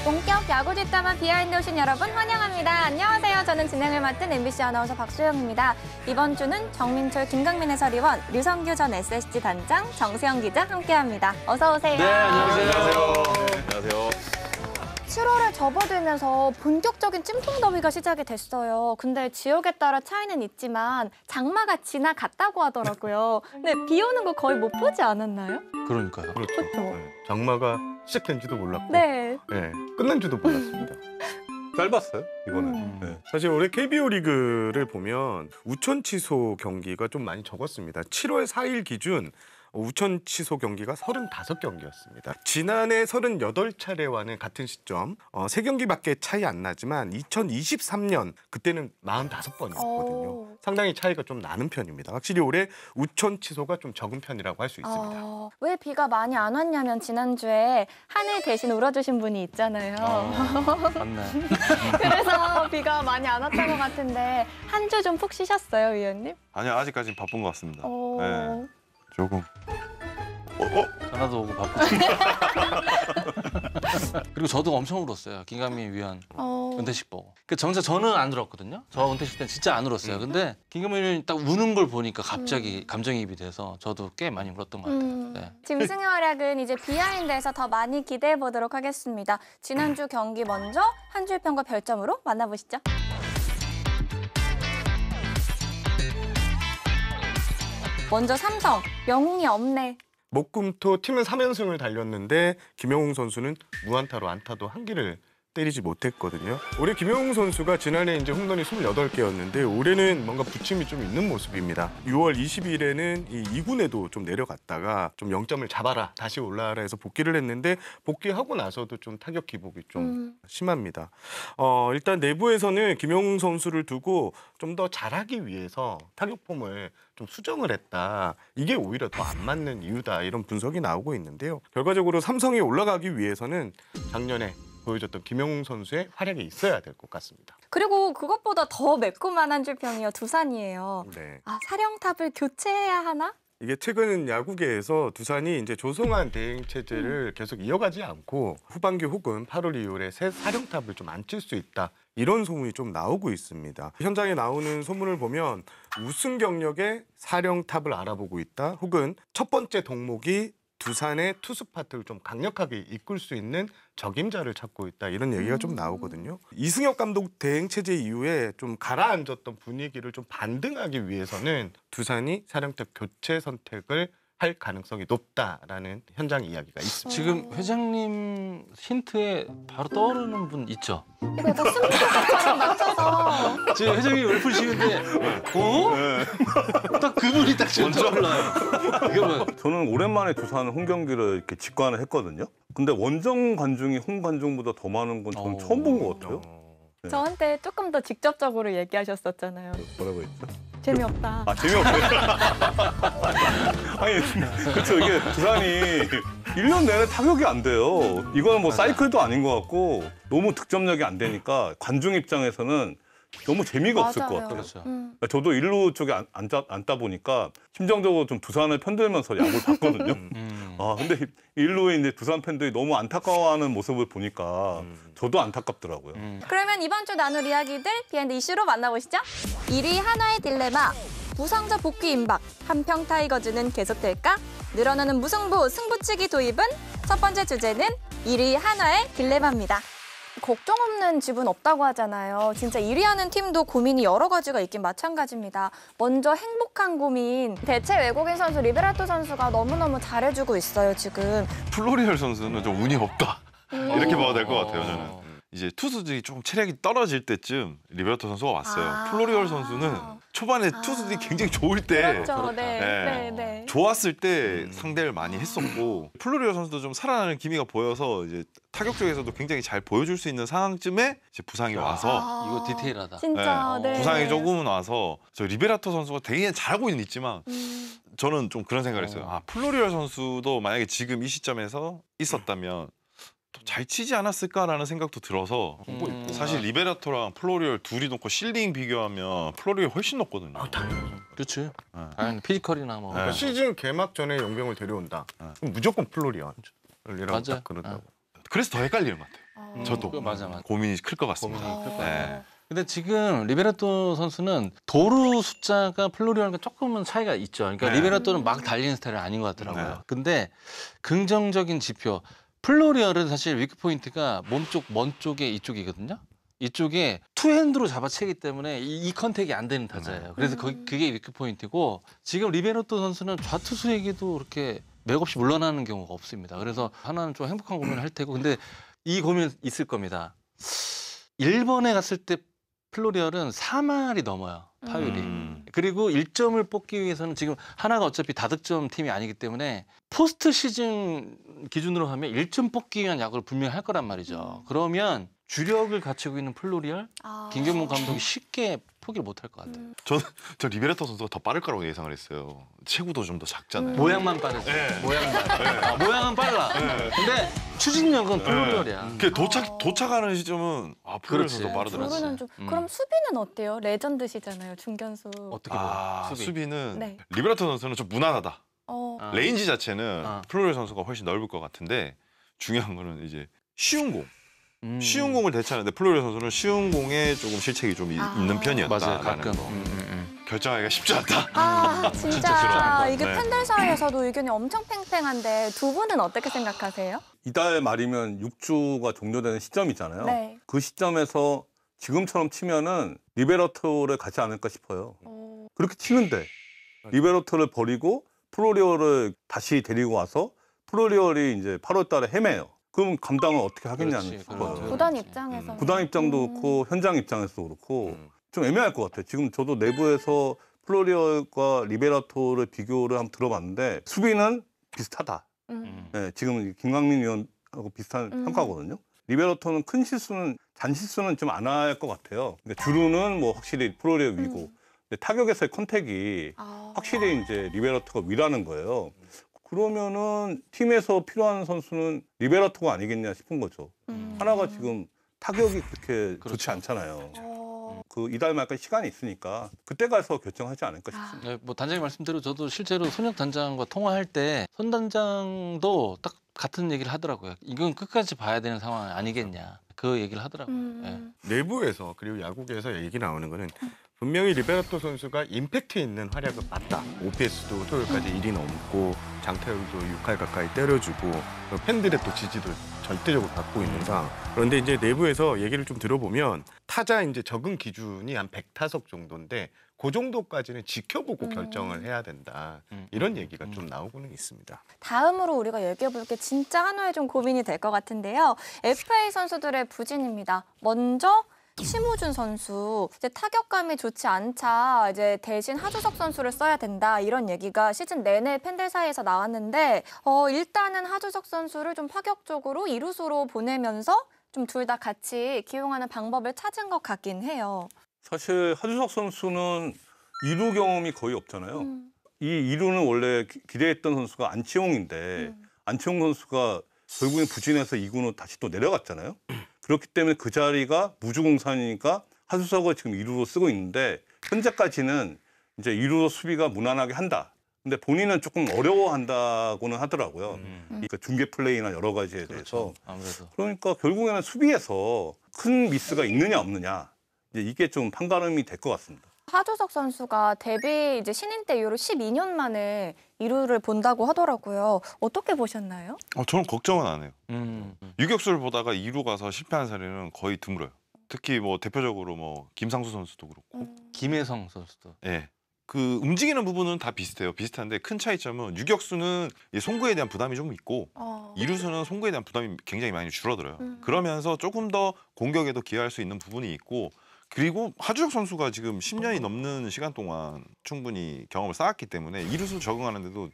본격 야구 뒷담화 비하인드 오신 여러분 환영합니다. 안녕하세요. 저는 진행을 맡은 MBC 아나운서 박소영입니다. 이번 주는 정민철, 김강민 해설위원, 류성규 전 SSG 단장, 정세영 기자 함께합니다. 어서 오세요. 네, 안녕하세요. 안녕하세요. 7월에 접어들면서 본격적인 찜통 더위가 시작이 됐어요. 근데 지역에 따라 차이는 있지만 장마가 지나갔다고 하더라고요. 근데 비 오는 거 거의 못 보지 않았나요? 그러니까요. 그렇죠. 그렇죠. 네. 장마가 시작된지도 몰랐고 네. 네, 끝난지도 몰랐습니다. 짧았어요, 이거는. 네. 사실 올해 KBO 리그를 보면 우천 취소 경기가 좀 많이 적었습니다. 7월 4일 기준 우천 취소 경기가 35경기였습니다. 지난해 38차례와는 같은 시점 3경기밖에 차이 안 나지만 2023년 그때는 45번이었거든요. 상당히 차이가 좀 나는 편입니다. 확실히 올해 우천 취소가 좀 적은 편이라고 할 수 있습니다. 왜 비가 많이 안 왔냐면 지난주에 하늘 대신 울어주신 분이 있잖아요. 맞네. 그래서 비가 많이 안 왔던 것 같은데 한 주 좀 푹 쉬셨어요, 위원님? 아니요, 아직까지는 바쁜 것 같습니다. 네, 조금. 전화도 오고 바쁘지. 그리고 저도 엄청 울었어요. 김강민 위원 은퇴식 보고. 정작 저는 안 울었거든요. 저 은퇴식 때는 진짜 안 울었어요. 근데 김강민 위원이 딱 우는 걸 보니까 갑자기 감정이입이 돼서 저도 꽤 많이 울었던 것 같아요. 네. 짐승의 활약은 이제 비하인드에서 더 많이 기대해 보도록 하겠습니다. 지난주 경기 먼저 한 줄 평과 별점으로 만나보시죠. 먼저 삼성, 영웅이 없네. 목금토 팀은 3연승을 달렸는데 김영웅 선수는 무안타로 안타도 한 개를 때리지 못했거든요. 올해 김영웅 선수가 지난해 이제 홈런이 28개였는데 올해는 뭔가 부침이 좀 있는 모습입니다. 6월 20일에는 이 2군에도 좀 내려갔다가 좀 0점을 잡아라, 다시 올라와라 해서 복귀를 했는데 복귀하고 나서도 좀 타격 기복이 좀 심합니다. 일단 내부에서는 김영웅 선수를 두고 좀 더 잘하기 위해서 타격 폼을 좀 수정을 했다. 이게 오히려 더 안 맞는 이유다. 이런 분석이 나오고 있는데요. 결과적으로 삼성이 올라가기 위해서는 작년에 보여줬던 김영웅 선수의 활약이 있어야 될 것 같습니다. 그리고 그것보다 더 매콤한 한 줄 평이요. 두산이에요. 네. 사령탑을 교체해야 하나? 이게 최근 야구계에서 두산이 이제 조성한 대응 체제를 계속 이어가지 않고 후반기 혹은 8월 이후에 새 사령탑을 좀 안 칠 수 있다. 이런 소문이 좀 나오고 있습니다. 현장에 나오는 소문을 보면 우승 경력의 사령탑을 알아보고 있다. 혹은 첫 번째 덕목이 두산의 투수 파트를 좀 강력하게 이끌 수 있는 적임자를 찾고 있다. 이런 얘기가 좀 나오거든요. 이승엽 감독 대행 체제 이후에 좀 가라앉았던 분위기를 좀 반등하기 위해서는 두산이 사령탑 교체 선택을 할 가능성이 높다라는 현장 이야기가 있습니다. 지금 회장님 힌트에 바로 떠오르는 분 있죠? 이거 약간 스무고개처럼 맞춰서. 지금 회장님 웰플 쉬는데 딱 그분이 딱 지금 떠올라요. 이게 뭐야? 저는 오랜만에 두산 홈 경기를 이렇게 직관을 했거든요. 근데 원정 관중이 홈 관중보다 더 많은 건 저는 처음 본 것 같아요. 네. 저한테 조금 더 직접적으로 얘기하셨었잖아요. 뭐라고 했죠? 재미없다. 재미없어요. 아니, 그렇죠. 이게 두산이 1년 내내 타격이 안 돼요. 이거는 뭐 사이클도 아닌 것 같고 너무 득점력이 안 되니까 관중 입장에서는 너무 재미가 없을 것 같아요. 그렇죠. 저도 일루 쪽에 앉다 보니까 심정적으로 좀 두산을 편들면서 야구를 봤거든요. 근데 일루에 이제 두산 팬들이 너무 안타까워하는 모습을 보니까 저도 안타깝더라고요. 그러면 이번 주 나눌 이야기들 비하인드 이슈로 만나보시죠. 1위 한화의 딜레마, 부상자 복귀 임박, 한평 타이거즈는 계속될까? 늘어나는 무승부, 승부치기 도입은? 첫 번째 주제는 1위 한화의 딜레마입니다. 걱정 없는 집은 없다고 하잖아요. 진짜 1위 하는 팀도 고민이 여러 가지가 있긴 마찬가지입니다. 먼저 행복한 고민. 대체 외국인 선수 리베라토 선수가 너무너무 잘해주고 있어요, 지금. 플로리얼 선수는 좀 운이 없다. 이렇게 봐도 될 것 같아요, 저는. 이제 투수들이 조금 체력이 떨어질 때쯤 리베라토 선수가 왔어요. 플로리얼 선수는 초반에 투수들이 굉장히 좋을 때 그렇죠. 네. 좋았을 때 상대를 많이 했었고 플로리얼 선수도 좀 살아나는 기미가 보여서 이제 타격 쪽에서도 굉장히 잘 보여줄 수 있는 상황쯤에 이제 부상이 와서 이거 디테일하다. 진짜, 네. 부상이 조금은 와서 저 리베라토 선수가 되게 잘하고 있지만 저는 좀 그런 생각을 했어요. 플로리얼 선수도 만약에 지금 이 시점에서 있었다면 잘 치지 않았을까라는 생각도 들어서 사실 리베라토랑 플로리얼 둘이 놓고 실링 비교하면 플로리얼 훨씬 높거든요. 그렇지. 당연히 피지컬이나 뭐. 그러니까 시즌 개막 전에 용병을 데려온다. 그럼 무조건 플로리언이라고 딱 그러더라고. 그래서 더 헷갈리는 것 같아요. 저도 맞아. 고민이 클 것 같습니다. 고민이 클 것 네. 근데 지금 리베라토 선수는 도루 숫자가 플로리얼과 조금은 차이가 있죠. 그러니까 네. 리베라토는 막 달리는 스타일은 아닌 것 같더라고요. 네. 근데 긍정적인 지표, 플로리얼은 사실 위크 포인트가 몸쪽 먼 쪽에 이쪽이거든요. 이쪽에 투핸드로 잡아채기 때문에 이 컨택이 안 되는 타자예요. 그래서 그게 위크 포인트고 지금 리베라토 선수는 좌투수에게도 그렇게 맥없이 물러나는 경우가 없습니다. 그래서 하나는 좀 행복한 고민을 할 테고 근데 이 고민 있을 겁니다. 1번에 갔을 때 플로리얼은 4말이 넘어요. 타율이. 그리고 1점을 뽑기 위해서는 지금 하나가 어차피 다득점 팀이 아니기 때문에 포스트 시즌 기준으로 하면 1점 뽑기 위한 야구를 분명히 할 거란 말이죠. 그러면 주력을 갖추고 있는 플로리얼, 김경문 감독이 쉽게 포기를 못 할 것 같아요. 저 리베라토 선수가 더 빠를 거라고 예상을 했어요. 체구도 좀 더 작잖아요. 모양만 빠르지. 네. 모양은 빨라. 근데 추진력은 플로리얼이야. 그 도착하는 시점은 플로리얼 선수가 그렇지. 빠르더라고요. 도루는 좀 그럼 수비는 어때요? 레전드시잖아요, 중견수. 어떻게 보면 수비는 네. 리베라토 선수는 좀 무난하다. 레인지 자체는 아. 플로리얼 선수가 훨씬 넓을 것 같은데 중요한 거는 이제 쉬운 공. 쉬운 공을 대체하는데 플로리얼 선수는 쉬운 공에 조금 실책이 좀 있는 편이었다라는 맞아요. 가끔. 거. 결정하기가 쉽지 않다. 진짜 싫어하는 거. 이게 네. 팬들 사이에서도 의견이 엄청 팽팽한데 두 분은 어떻게 생각하세요? 이달 말이면 6주가 종료되는 시점이잖아요. 네. 그 시점에서 지금처럼 치면은 리베라토를 가지 않을까 싶어요. 그렇게 치는데 리베라토를 버리고 플로리얼을 다시 데리고 와서 플로리얼이 이제 8월 달에 헤매요. 그럼 감당을 어떻게 하겠냐는 그렇지, 싶어요. 그렇죠. 구단 입장에서 구단 입장도 그렇고 현장 입장에서도 그렇고 좀 애매할 것 같아요. 지금 저도 내부에서 플로리얼과 리베라토를 비교를 한번 들어봤는데 수비는 비슷하다. 네, 지금 김강민 위원하고 비슷한 평가거든요. 리베라토는 큰 실수는 잔실수는 좀 안 할 것 같아요. 그러니까 주루는 뭐 확실히 플로리얼 위고 근데 타격에서의 컨택이 확실히 이제 리베라토가 위라는 거예요. 그러면은 팀에서 필요한 선수는 리베라토가 아니겠냐 싶은 거죠. 하나가 지금 타격이 그렇게 좋지 않잖아요. 그 이달 말까지 시간이 있으니까 그때 가서 결정하지 않을까 싶습니다. 네, 뭐 단장님 말씀대로 저도 실제로 손혁 단장과 통화할 때 손 단장도 딱 같은 얘기를 하더라고요. 이건 끝까지 봐야 되는 상황 아니겠냐. 그 얘기를 하더라고요. 네. 내부에서 그리고 야구계에서 얘기 나오는 거는 분명히 리베라토 선수가 임팩트 있는 활약은 맞다. OPS도 토요일까지 1이 넘고 장타율도 6할 가까이 때려주고 팬들의 또 지지도 절대적으로 받고 있는가. 그런데 이제 내부에서 얘기를 좀 들어보면 타자 이제 적응 기준이 한 100타석 정도인데 그 정도까지는 지켜보고 결정을 해야 된다. 이런 얘기가 좀 나오고는 있습니다. 다음으로 우리가 얘기해볼 게 진짜 한화에 좀 고민이 될 것 같은데요. FA 선수들의 부진입니다. 먼저 심우준 선수 이제 타격감이 좋지 않자 이제 대신 하주석 선수를 써야 된다 이런 얘기가 시즌 내내 팬들 사이에서 나왔는데 일단은 하주석 선수를 좀 파격적으로 이루수로 보내면서 좀 둘 다 같이 기용하는 방법을 찾은 것 같긴 해요. 사실 하주석 선수는 2루 경험이 거의 없잖아요. 이 2루는 원래 기대했던 선수가 안치홍인데 안치홍 선수가 결국엔 부진해서 2군으로 다시 또 내려갔잖아요. 그렇기 때문에 그 자리가 무주공산이니까 하주석을 지금 2루로 쓰고 있는데 현재까지는 이제 2루로 수비가 무난하게 한다. 근데 본인은 조금 어려워한다고는 하더라고요. 그러니까 중계 플레이나 여러 가지에 대해서. 아무래도. 그러니까 결국에는 수비에서 큰 미스가 있느냐 없느냐 이제 이게 좀 판가름이 될 것 같습니다. 하주석 선수가 데뷔 이제 신인 때 이후로 12년 만에 2루를 본다고 하더라고요. 어떻게 보셨나요? 저는 걱정은 안 해요. 음. 유격수를 보다가 2루 가서 실패한 사례는 거의 드물어요. 특히 뭐 대표적으로 뭐 김상수 선수도 그렇고. 김혜성 선수도. 예. 그 움직이는 부분은 다 비슷해요. 비슷한데 큰 차이점은 유격수는 이 송구에 대한 부담이 좀 있고 이루수는 송구에 대한 부담이 굉장히 많이 줄어들어요. 그러면서 조금 더 공격에도 기여할 수 있는 부분이 있고 그리고 하주석 선수가 지금 10년이 넘는 시간 동안 충분히 경험을 쌓았기 때문에 이루수 적응하는데도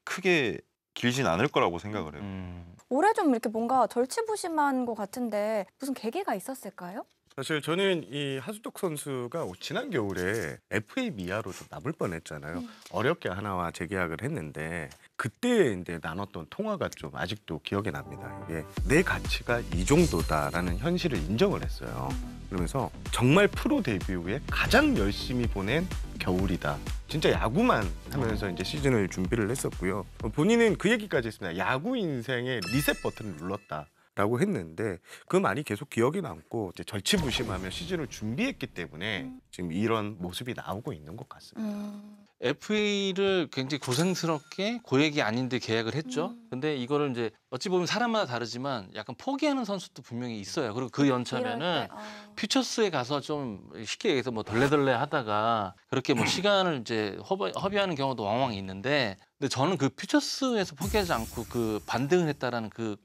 크게 길진 않을 거라고 생각을 해요. 올해 좀 이렇게 뭔가 절치부심한 것 같은데 무슨 계기가 있었을까요? 사실 저는 이 하주석 선수가 지난 겨울에 FA 미아로 좀 남을 뻔했잖아요. 어렵게 하나와 재계약을 했는데 그때 이제 나눴던 통화가 좀 아직도 기억에 납니다. 이게 내 가치가 이 정도다라는 현실을 인정을 했어요. 그러면서 정말 프로 데뷔 후에 가장 열심히 보낸 겨울이다. 진짜 야구만 하면서 이제 시즌을 준비를 했었고요. 본인은 그 얘기까지 했습니다. 야구 인생의 리셋 버튼을 눌렀다. 라고 했는데 그 말이 계속 기억에 남고 이제 절치부심하며 시즌을 준비했기 때문에 지금 이런 모습이 나오고 있는 것 같습니다. FA를 굉장히 고생스럽게 고액이 아닌데 계약을 했죠. 근데 이거를 이제 어찌 보면 사람마다 다르지만 약간 포기하는 선수도 분명히 있어요. 그리고 그 연차면은 퓨처스에 가서 좀 쉽게 얘기해서 뭐 덜레덜레 하다가 그렇게 뭐 시간을 이제 허비하는 경우도 왕왕 있는데, 근데 저는 그 퓨처스에서 포기하지 않고 그 반등을 했다라는 그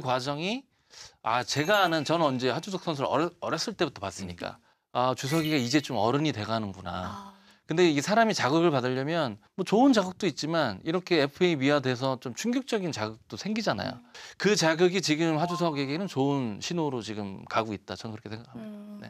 과정이 제가 아는, 저는 언제 하주석 선수를 어렸을 때부터 봤으니까 주석이가 이제 좀 어른이 돼가는구나. 근데 이게 사람이 자극을 받으려면 뭐 좋은 자극도 있지만 이렇게 FA 미화돼서 좀 충격적인 자극도 생기잖아요. 그 자극이 지금 하주석에게는 좋은 신호로 지금 가고 있다. 저는 그렇게 생각합니다.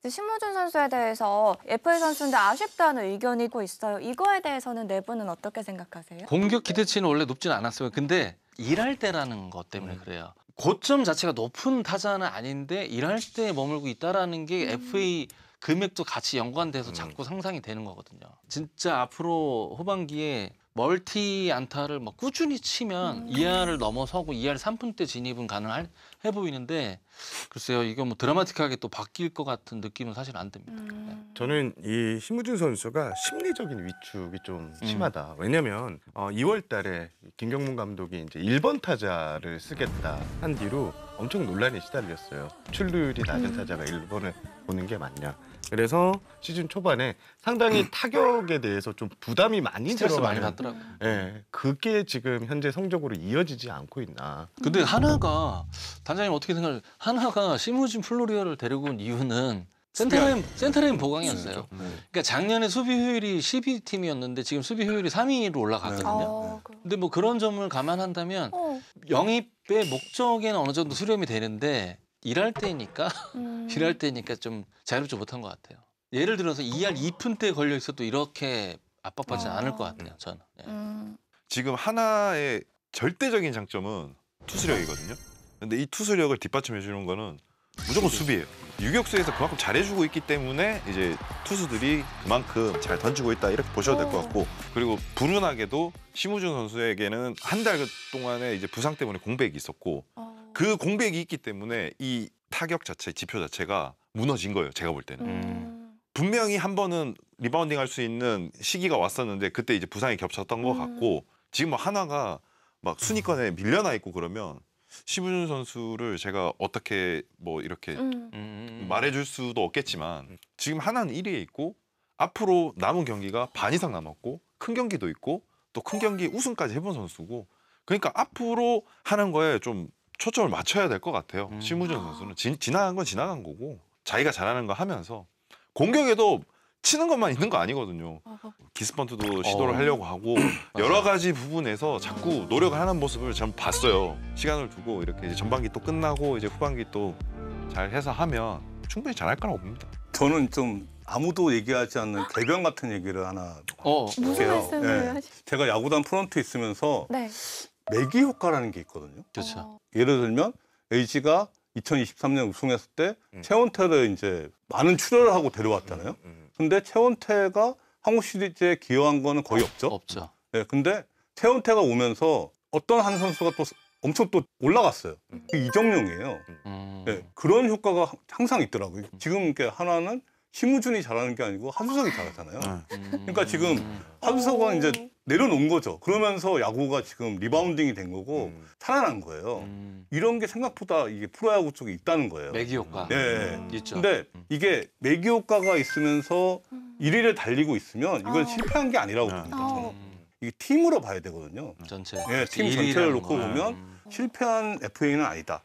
네. 신무준 선수에 대해서 FA 선수인데 아쉽다는 의견이 있고 있어요. 이거에 대해서는 네 분은 어떻게 생각하세요? 공격 기대치는 원래 높지는 않았어요. 근데 일할 때라는 것 때문에 그래요. 고점 자체가 높은 타자는 아닌데 일할 때 머물고 있다라는 게 FA 금액도 같이 연관돼서 자꾸 상상이 되는 거거든요. 진짜 앞으로 후반기에 멀티 안타를 막 꾸준히 치면 2할을 넘어서고 2할 3푼대 진입은 가능해 보이는데, 글쎄요, 이거 뭐 드라마틱하게 또 바뀔 것 같은 느낌은 사실 안 듭니다. 네. 저는 이 신무준 선수가 심리적인 위축이 좀 심하다. 왜냐면 2월 달에 김경문 감독이 이제 1번 타자를 쓰겠다 한 뒤로 엄청 논란에 시달렸어요. 출루율이 낮은 타자가 1번을 보는 게 맞냐. 그래서 시즌 초반에 상당히 타격에 대해서 좀 부담이 많이 스트레스 많이 들어가는, 받더라고요. 예, 그게 지금 현재 성적으로 이어지지 않고 있나. 근데 하나가, 단장님 어떻게 생각하세요? 하나가 시무진 플로리어를 데리고 온 이유는 센터라인 보강이었어요. 그러니까 작년에 수비 효율이 12팀이었는데 지금 수비 효율이 3위로 올라갔거든요. 근데 뭐 그런 점을 감안한다면 영입의 목적에는 어느 정도 수렴이 되는데 일할 때니까 좀 자유롭지 못한 것 같아요. 예를 들어서 2할 2푼대 걸려 있어도 이렇게 압박받지 않을 것 같아요. 저는. 예. 지금 하나의 절대적인 장점은 투수력이거든요. 근데 이 투수력을 뒷받침해 주는 거는 무조건 수비예요. 유격수에서 그만큼 잘해주고 있기 때문에 이제 투수들이 그만큼 잘 던지고 있다, 이렇게 보셔도 될 것 같고, 그리고 불운하게도 심우준 선수에게는 한 달 동안에 이제 부상 때문에 공백이 있었고, 그 공백이 있기 때문에 이 타격 자체, 지표 자체가 무너진 거예요. 제가 볼 때는. 분명히 한 번은 리바운딩 할 수 있는 시기가 왔었는데 그때 이제 부상이 겹쳤던 것 같고, 지금 뭐 하나가 막 순위권에 밀려나 있고 그러면 심우준 선수를 제가 어떻게 뭐 이렇게 말해줄 수도 없겠지만, 지금 하나는 1위에 있고 앞으로 남은 경기가 반 이상 남았고 큰 경기도 있고 또 큰 경기 우승까지 해본 선수고, 그러니까 앞으로 하는 거에 좀 초점을 맞춰야 될 것 같아요. 심우준 선수는 지나간 건 지나간 거고 자기가 잘하는 거 하면서, 공격에도 치는 것만 있는 거 아니거든요. 기스펀트도 시도를 하려고 하고 여러 가지 부분에서 자꾸 노력을 하는 모습을 전 봤어요. 시간을 두고 이렇게 이제 전반기 또 끝나고 이제 후반기 또 잘 해서 하면 충분히 잘할 거라고 봅니다. 저는 좀 아무도 얘기하지 않는 개변 같은 얘기를 하나 무슨 볼게요. 말씀을 제가 야구단 프런트에 있으면서 네. 매기 효과라는 게 있거든요. 그렇죠. 예를 들면 LG가 2023년 우승했을 때 최원태를 이제 많은 출혈을 하고 데려왔잖아요. 근데 최원태가 한국 시리즈에 기여한 거는 거의 없죠. 없죠. 네, 근데 최원태가 오면서 어떤 한 선수가 또 엄청 또 올라갔어요. 이정용이에요. 네, 그런 효과가 항상 있더라고요. 지금 이렇게 하나는 심우준이 잘하는 게 아니고 하주석이 잘하잖아요. 그러니까 지금 하주석은 이제 내려놓은 거죠. 그러면서 야구가 지금 리바운딩이 된 거고 살아난 거예요. 이런 게 생각보다 이게 프로야구 쪽에 있다는 거예요. 매기 효과. 네. 있죠. 근데 이게 매기 효과가 있으면서 1위를 달리고 있으면 이건 실패한 게 아니라고 봅니다. 저는. 이게 팀으로 봐야 되거든요. 전체. 네, 팀 전체를 놓고 보면 실패한 FA는 아니다.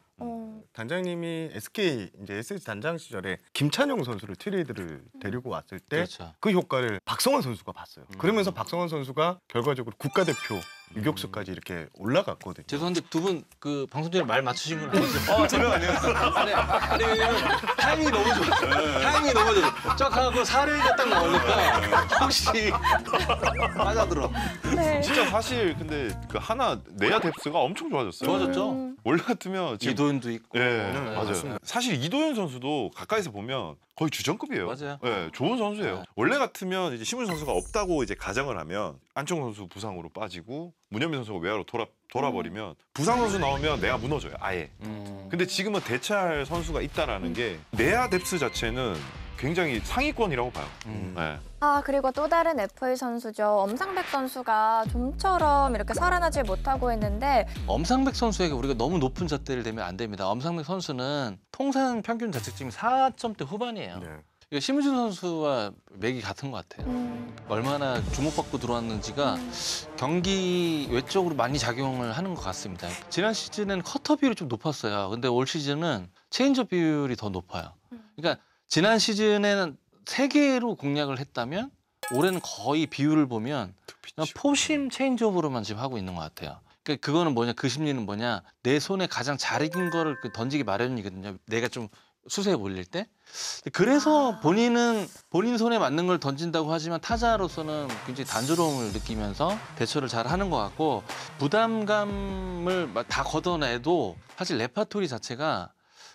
단장님이 SK 이제 SSG 단장 시절에 김찬용 선수를 트레이드를 데리고 왔을 때 그 그렇죠. 효과를 박성환 선수가 봤어요. 그러면서 박성환 선수가 결과적으로 국가대표 유격수까지 이렇게 올라갔거든요. 죄송한데 두 분 그 방송 중에 말 맞추신 건 아니죠? 전혀 아니었어요. 아니 왜냐면 타이밍이 너무 좋았어요. 타이밍이 너무 좋았어요. 쫙 하고 살을 딱 나오니까 혹시 빠져들어. 네. 진짜 사실 근데 그 하나 내야 뎁스가 엄청 좋아졌어요. 좋아졌죠. 원래 같으면 지금 이도현도 있고. 예, 네, 맞아요. 맞습니다. 사실 이도현 선수도 가까이서 보면 거의 주전급이에요. 맞아요. 예, 좋은 선수예요. 네. 원래 같으면 이제 심우준 선수가 없다고 이제 가정을 하면 안청 선수 부상으로 빠지고 문현민 선수가 외야로 돌아버리면 부상 선수 나오면 내가 무너져요 아예. 근데 지금은 대체할 선수가 있다라는 게 내야 뎁스 자체는 굉장히 상위권이라고 봐요. 네. 아, 그리고 또 다른 FA 선수죠. 엄상백 선수가 좀처럼 이렇게 살아나질 못하고 있는데 엄상백 선수에게 우리가 너무 높은 잣대를 대면 안 됩니다. 엄상백 선수는 통산 평균 자책점이 4점대 후반이에요. 네. 그러니까 심우준 선수와 맥이 같은 것 같아요. 얼마나 주목받고 들어왔는지가 경기 외적으로 많이 작용을 하는 것 같습니다. 지난 시즌은 커터 비율이 좀 높았어요. 근데 올 시즌은 체인지업 비율이 더 높아요. 그러니까 지난 시즌에는 3개로 공략을 했다면 올해는 거의 비율을 보면 그냥 포심 체인지업으로만 지금 하고 있는 것 같아요. 그러니까 그거는 뭐냐, 그 심리는 뭐냐, 내 손에 가장 잘 익은 거를 던지기 마련이거든요. 내가 좀 수세에 몰릴 때. 그래서 본인은 본인 손에 맞는 걸 던진다고 하지만 타자로서는 굉장히 단조로움을 느끼면서 대처를 잘 하는 것 같고, 부담감을 다 걷어내도 사실 레파토리 자체가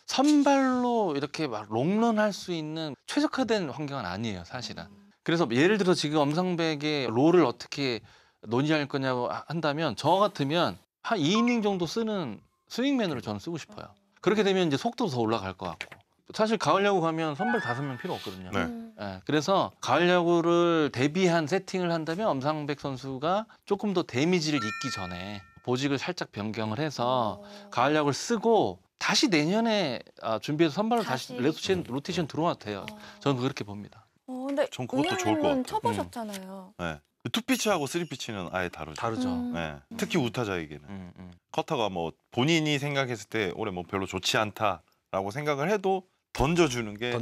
선발로 이렇게 막 롱런할 수 있는 최적화된 환경은 아니에요, 사실은. 그래서 예를 들어 지금 엄상백의 롤을 어떻게 논의할 거냐고 한다면 저 같으면 한 2이닝 정도 쓰는 스윙맨으로 저는 쓰고 싶어요. 그렇게 되면 이제 속도도 더 올라갈 것 같고. 사실 가을 야구 가면 선발 5명 필요 없거든요. 네, 그래서 가을 야구를 대비한 세팅을 한다면 엄상백 선수가 조금 더 데미지를 입기 전에 보직을 살짝 변경을 해서 가을 야구를 쓰고 다시 내년에 준비해서 선발로 다시 로테이션 들어와도 돼요. 저는 그렇게 봅니다. 근데 전 그것도 좋을 것 같아요. 쳐보셨잖아요. 네. 투피치하고 쓰리피치는 아예 다르죠. 다르죠. 네. 특히 우타자에게는 커터가 뭐 본인이 생각했을 때 올해 뭐 별로 좋지 않다라고 생각을 해도 던져주는 게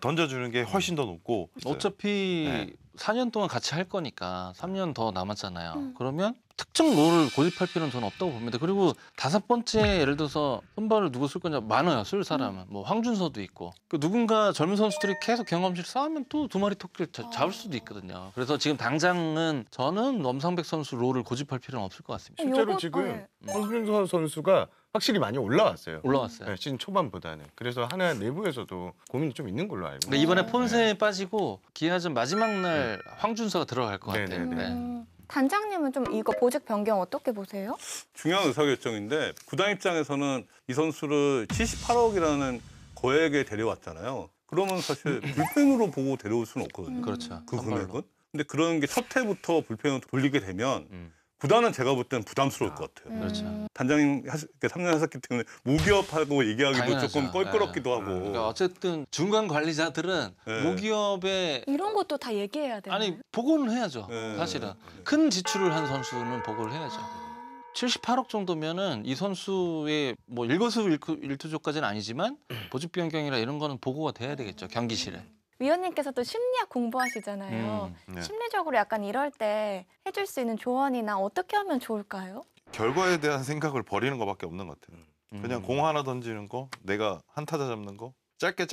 던져주는 게 훨씬 더 높고 어차피 4년 동안 같이 할 거니까 3년 더 남았잖아요. 그러면 특정 롤을 고집할 필요는 저는 없다고 봅니다. 그리고 5번째 예를 들어서 선발을 누구 쓸 거냐 많아요. 쓸 사람은 뭐 황준서도 있고 누군가 젊은 선수들이 계속 경험치를 쌓으면 또 2마리 토끼를 잡을 수도 있거든요. 그래서 지금 당장은 저는 엄상백 선수 롤을 고집할 필요는 없을 것 같습니다. 실제로 지금 황준서 선수가 확실히 많이 올라왔어요. 올라왔어요. 네, 시즌 초반보다는. 그래서 하나 내부에서도 고민이 좀 있는 걸로 알고. 근데 이번에 폰세에 빠지고 기아전 마지막 날 황준서가 들어갈 것 같아요. 네. 단장님은 좀 이거 보직 변경 어떻게 보세요? 중요한 의사결정인데 구단 입장에서는 이 선수를 78억이라는 거액에 데려왔잖아요. 그러면 사실 불펜으로 보고 데려올 수는 없거든요. 그렇죠. 그 선발로. 금액은. 근데 그런 게 첫 해부터 불펜으로 돌리게 되면 구단은 제가 볼 때는 부담스러울 것 같아요. 그렇죠. 단장님 3년 하셨기 때문에 무기업하고 얘기하기도 당연하죠. 조금 껄끄럽기도 하고. 그러니까 어쨌든 중간 관리자들은 모기업에 이런 것도 다 얘기해야 돼요. 아니 보고는 해야죠. 네. 사실은 큰 지출을 한 선수는 보고를 해야죠. 78억 정도면은 이 선수의 뭐 일거수일투족까지는 아니지만 보직 변경이라 이런 거는 보고가 돼야 되겠죠, 경기실에. 위원님께서도 심리학 공부하시잖아요. 네. 심리적으로 약간 이럴 때 해줄 수 있는 조언이나 어떻게 하면 좋을까요? 결과에 대한 생각을 버리는 것밖에 없는 것 같아요. 그냥 공 하나 던지는 거, 내가 한 타자 잡는 거, 짧게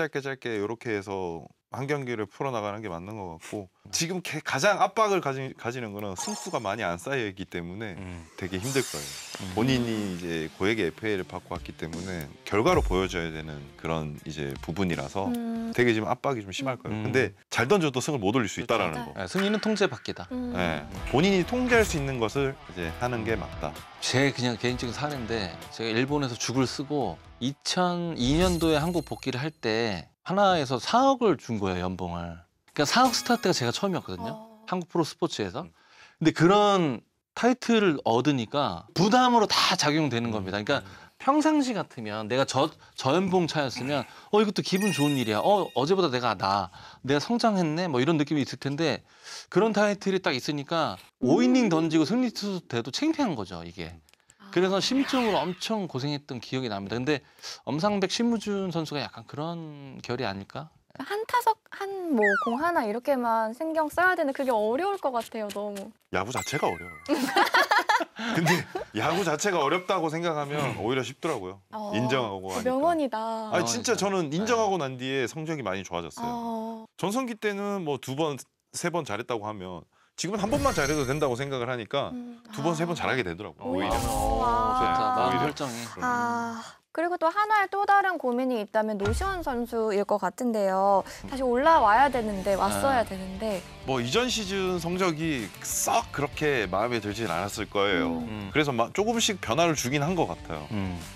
이렇게 해서 한 경기를 풀어나가는 게 맞는 것 같고, 지금 가장 압박을 가지는 거는 승수가 많이 안 쌓여 있기 때문에 되게 힘들 거예요. 본인이 이제 고액의 FA를 받고 왔기 때문에 결과로 보여줘야 되는 그런 이제 부분이라서 되게 지금 압박이 좀 심할 거예요. 근데 잘 던져도 승을 못 올릴 수 있다라는 거. 네, 승리는 통제받기다. 네. 본인이 통제할 수 있는 것을 이제 하는 게 맞다. 제 그냥 개인적인 사례인데 제가 일본에서 죽을 쓰고 2002년도에 한국 복귀를 할 때 하나에서 4억을 준 거예요, 연봉을. 그러니까 4억 스타트가 제가 처음이었거든요. 한국 프로 스포츠에서. 근데 그런 타이틀을 얻으니까 부담으로 다 작용되는 겁니다. 그러니까 평상시 같으면 내가 저 연봉 차였으면 이것도 기분 좋은 일이야. 어제보다 내가 성장했네. 뭐 이런 느낌이 있을 텐데 그런 타이틀이 딱 있으니까 5이닝 던지고 승리 투수 돼도 창피한 거죠, 이게. 그래서 심적으로 엄청 고생했던 기억이 납니다. 근데 엄상백, 심우준 선수가 약간 그런 결이 아닐까? 한 타석 한 뭐 공 하나 이렇게만 신경 써야 되는데 그게 어려울 것 같아요, 너무. 야구 자체가 어려워요. 근데 야구 자체가 어렵다고 생각하면 오히려 쉽더라고요. 인정하고 하니까. 명언이다. 아니 진짜 저는 인정하고 난 뒤에 성적이 많이 좋아졌어요. 전성기 때는 뭐 2번, 3번 잘했다고 하면 지금은 한 번만 잘해도 된다고 생각을 하니까 2번, 3번 잘하게 되더라고요. 오히려. 좋다. 마음 오히려. 설정이. 그리고 또 한화의 또 다른 고민이 있다면 노시환 선수일 것 같은데요. 다시 올라와야 되는데 왔어야 되는데 뭐 이전 시즌 성적이 썩 그렇게 마음에 들진 않았을 거예요. 그래서 막 조금씩 변화를 주긴 한 것 같아요.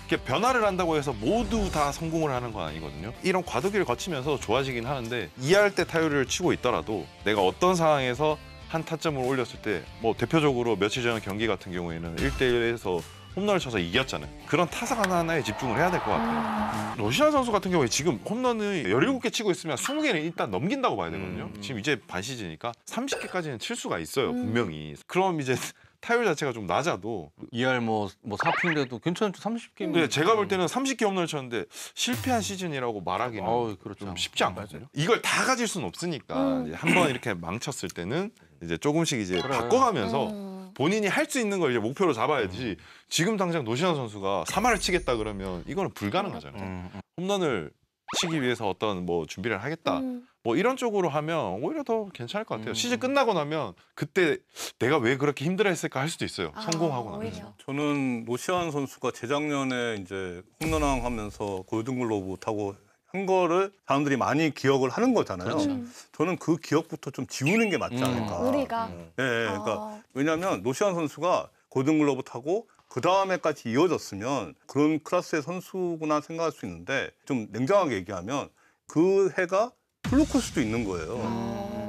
이렇게 변화를 한다고 해서 모두 다 성공을 하는 건 아니거든요. 이런 과도기를 거치면서 좋아지긴 하는데 2할 때 타율을 치고 있더라도 내가 어떤 상황에서 한 타점을 올렸을 때 뭐 대표적으로 며칠 전 경기 같은 경우에는 1대1에서 홈런을 쳐서 이겼잖아요. 그런 타석 하나하나에 집중을 해야 될 것 같아요. 노시환 선수 같은 경우에 지금 홈런을 17개 치고 있으면 20개는 일단 넘긴다고 봐야 되거든요. 지금 이제 반 시즌이니까 30개까지는 칠 수가 있어요, 분명히. 그럼 이제 타율 자체가 좀 낮아도 2할 뭐 4푼인데도 괜찮죠. 30개. 근데 제가 볼 때는 30개 홈런을 쳤는데 실패한 시즌이라고 말하기는 그렇죠. 좀 쉽지 않거든요. 이걸 다 가질 수는 없으니까 이제 한번 이렇게 망쳤을 때는 이제 조금씩 이제 바꿔가면서 본인이 할 수 있는 걸 이제 목표로 잡아야지. 지금 당장 노시환 선수가 3할을 치겠다 그러면 이거는 불가능하잖아요. 홈런을 치기 위해서 어떤 뭐 준비를 하겠다. 뭐 이런 쪽으로 하면 오히려 더 괜찮을 것 같아요. 시즌 끝나고 나면 그때 내가 왜 그렇게 힘들어했을까 할 수도 있어요. 성공하고 나면. 오히려. 저는 노시환 선수가 재작년에 이제 홈런왕 하면서 골든글로브 타고 한 거를 사람들이 많이 기억을 하는 거잖아요. 저는 그 기억부터 좀 지우는 게 맞지 않을까. 우리가. 네, 그러니까 왜냐하면 노시환 선수가 골든글러브 타고 그 다음에까지 이어졌으면 그런 클래스의 선수구나 생각할 수 있는데 좀 냉정하게 얘기하면 그 해가 플루크일 수도 있는 거예요.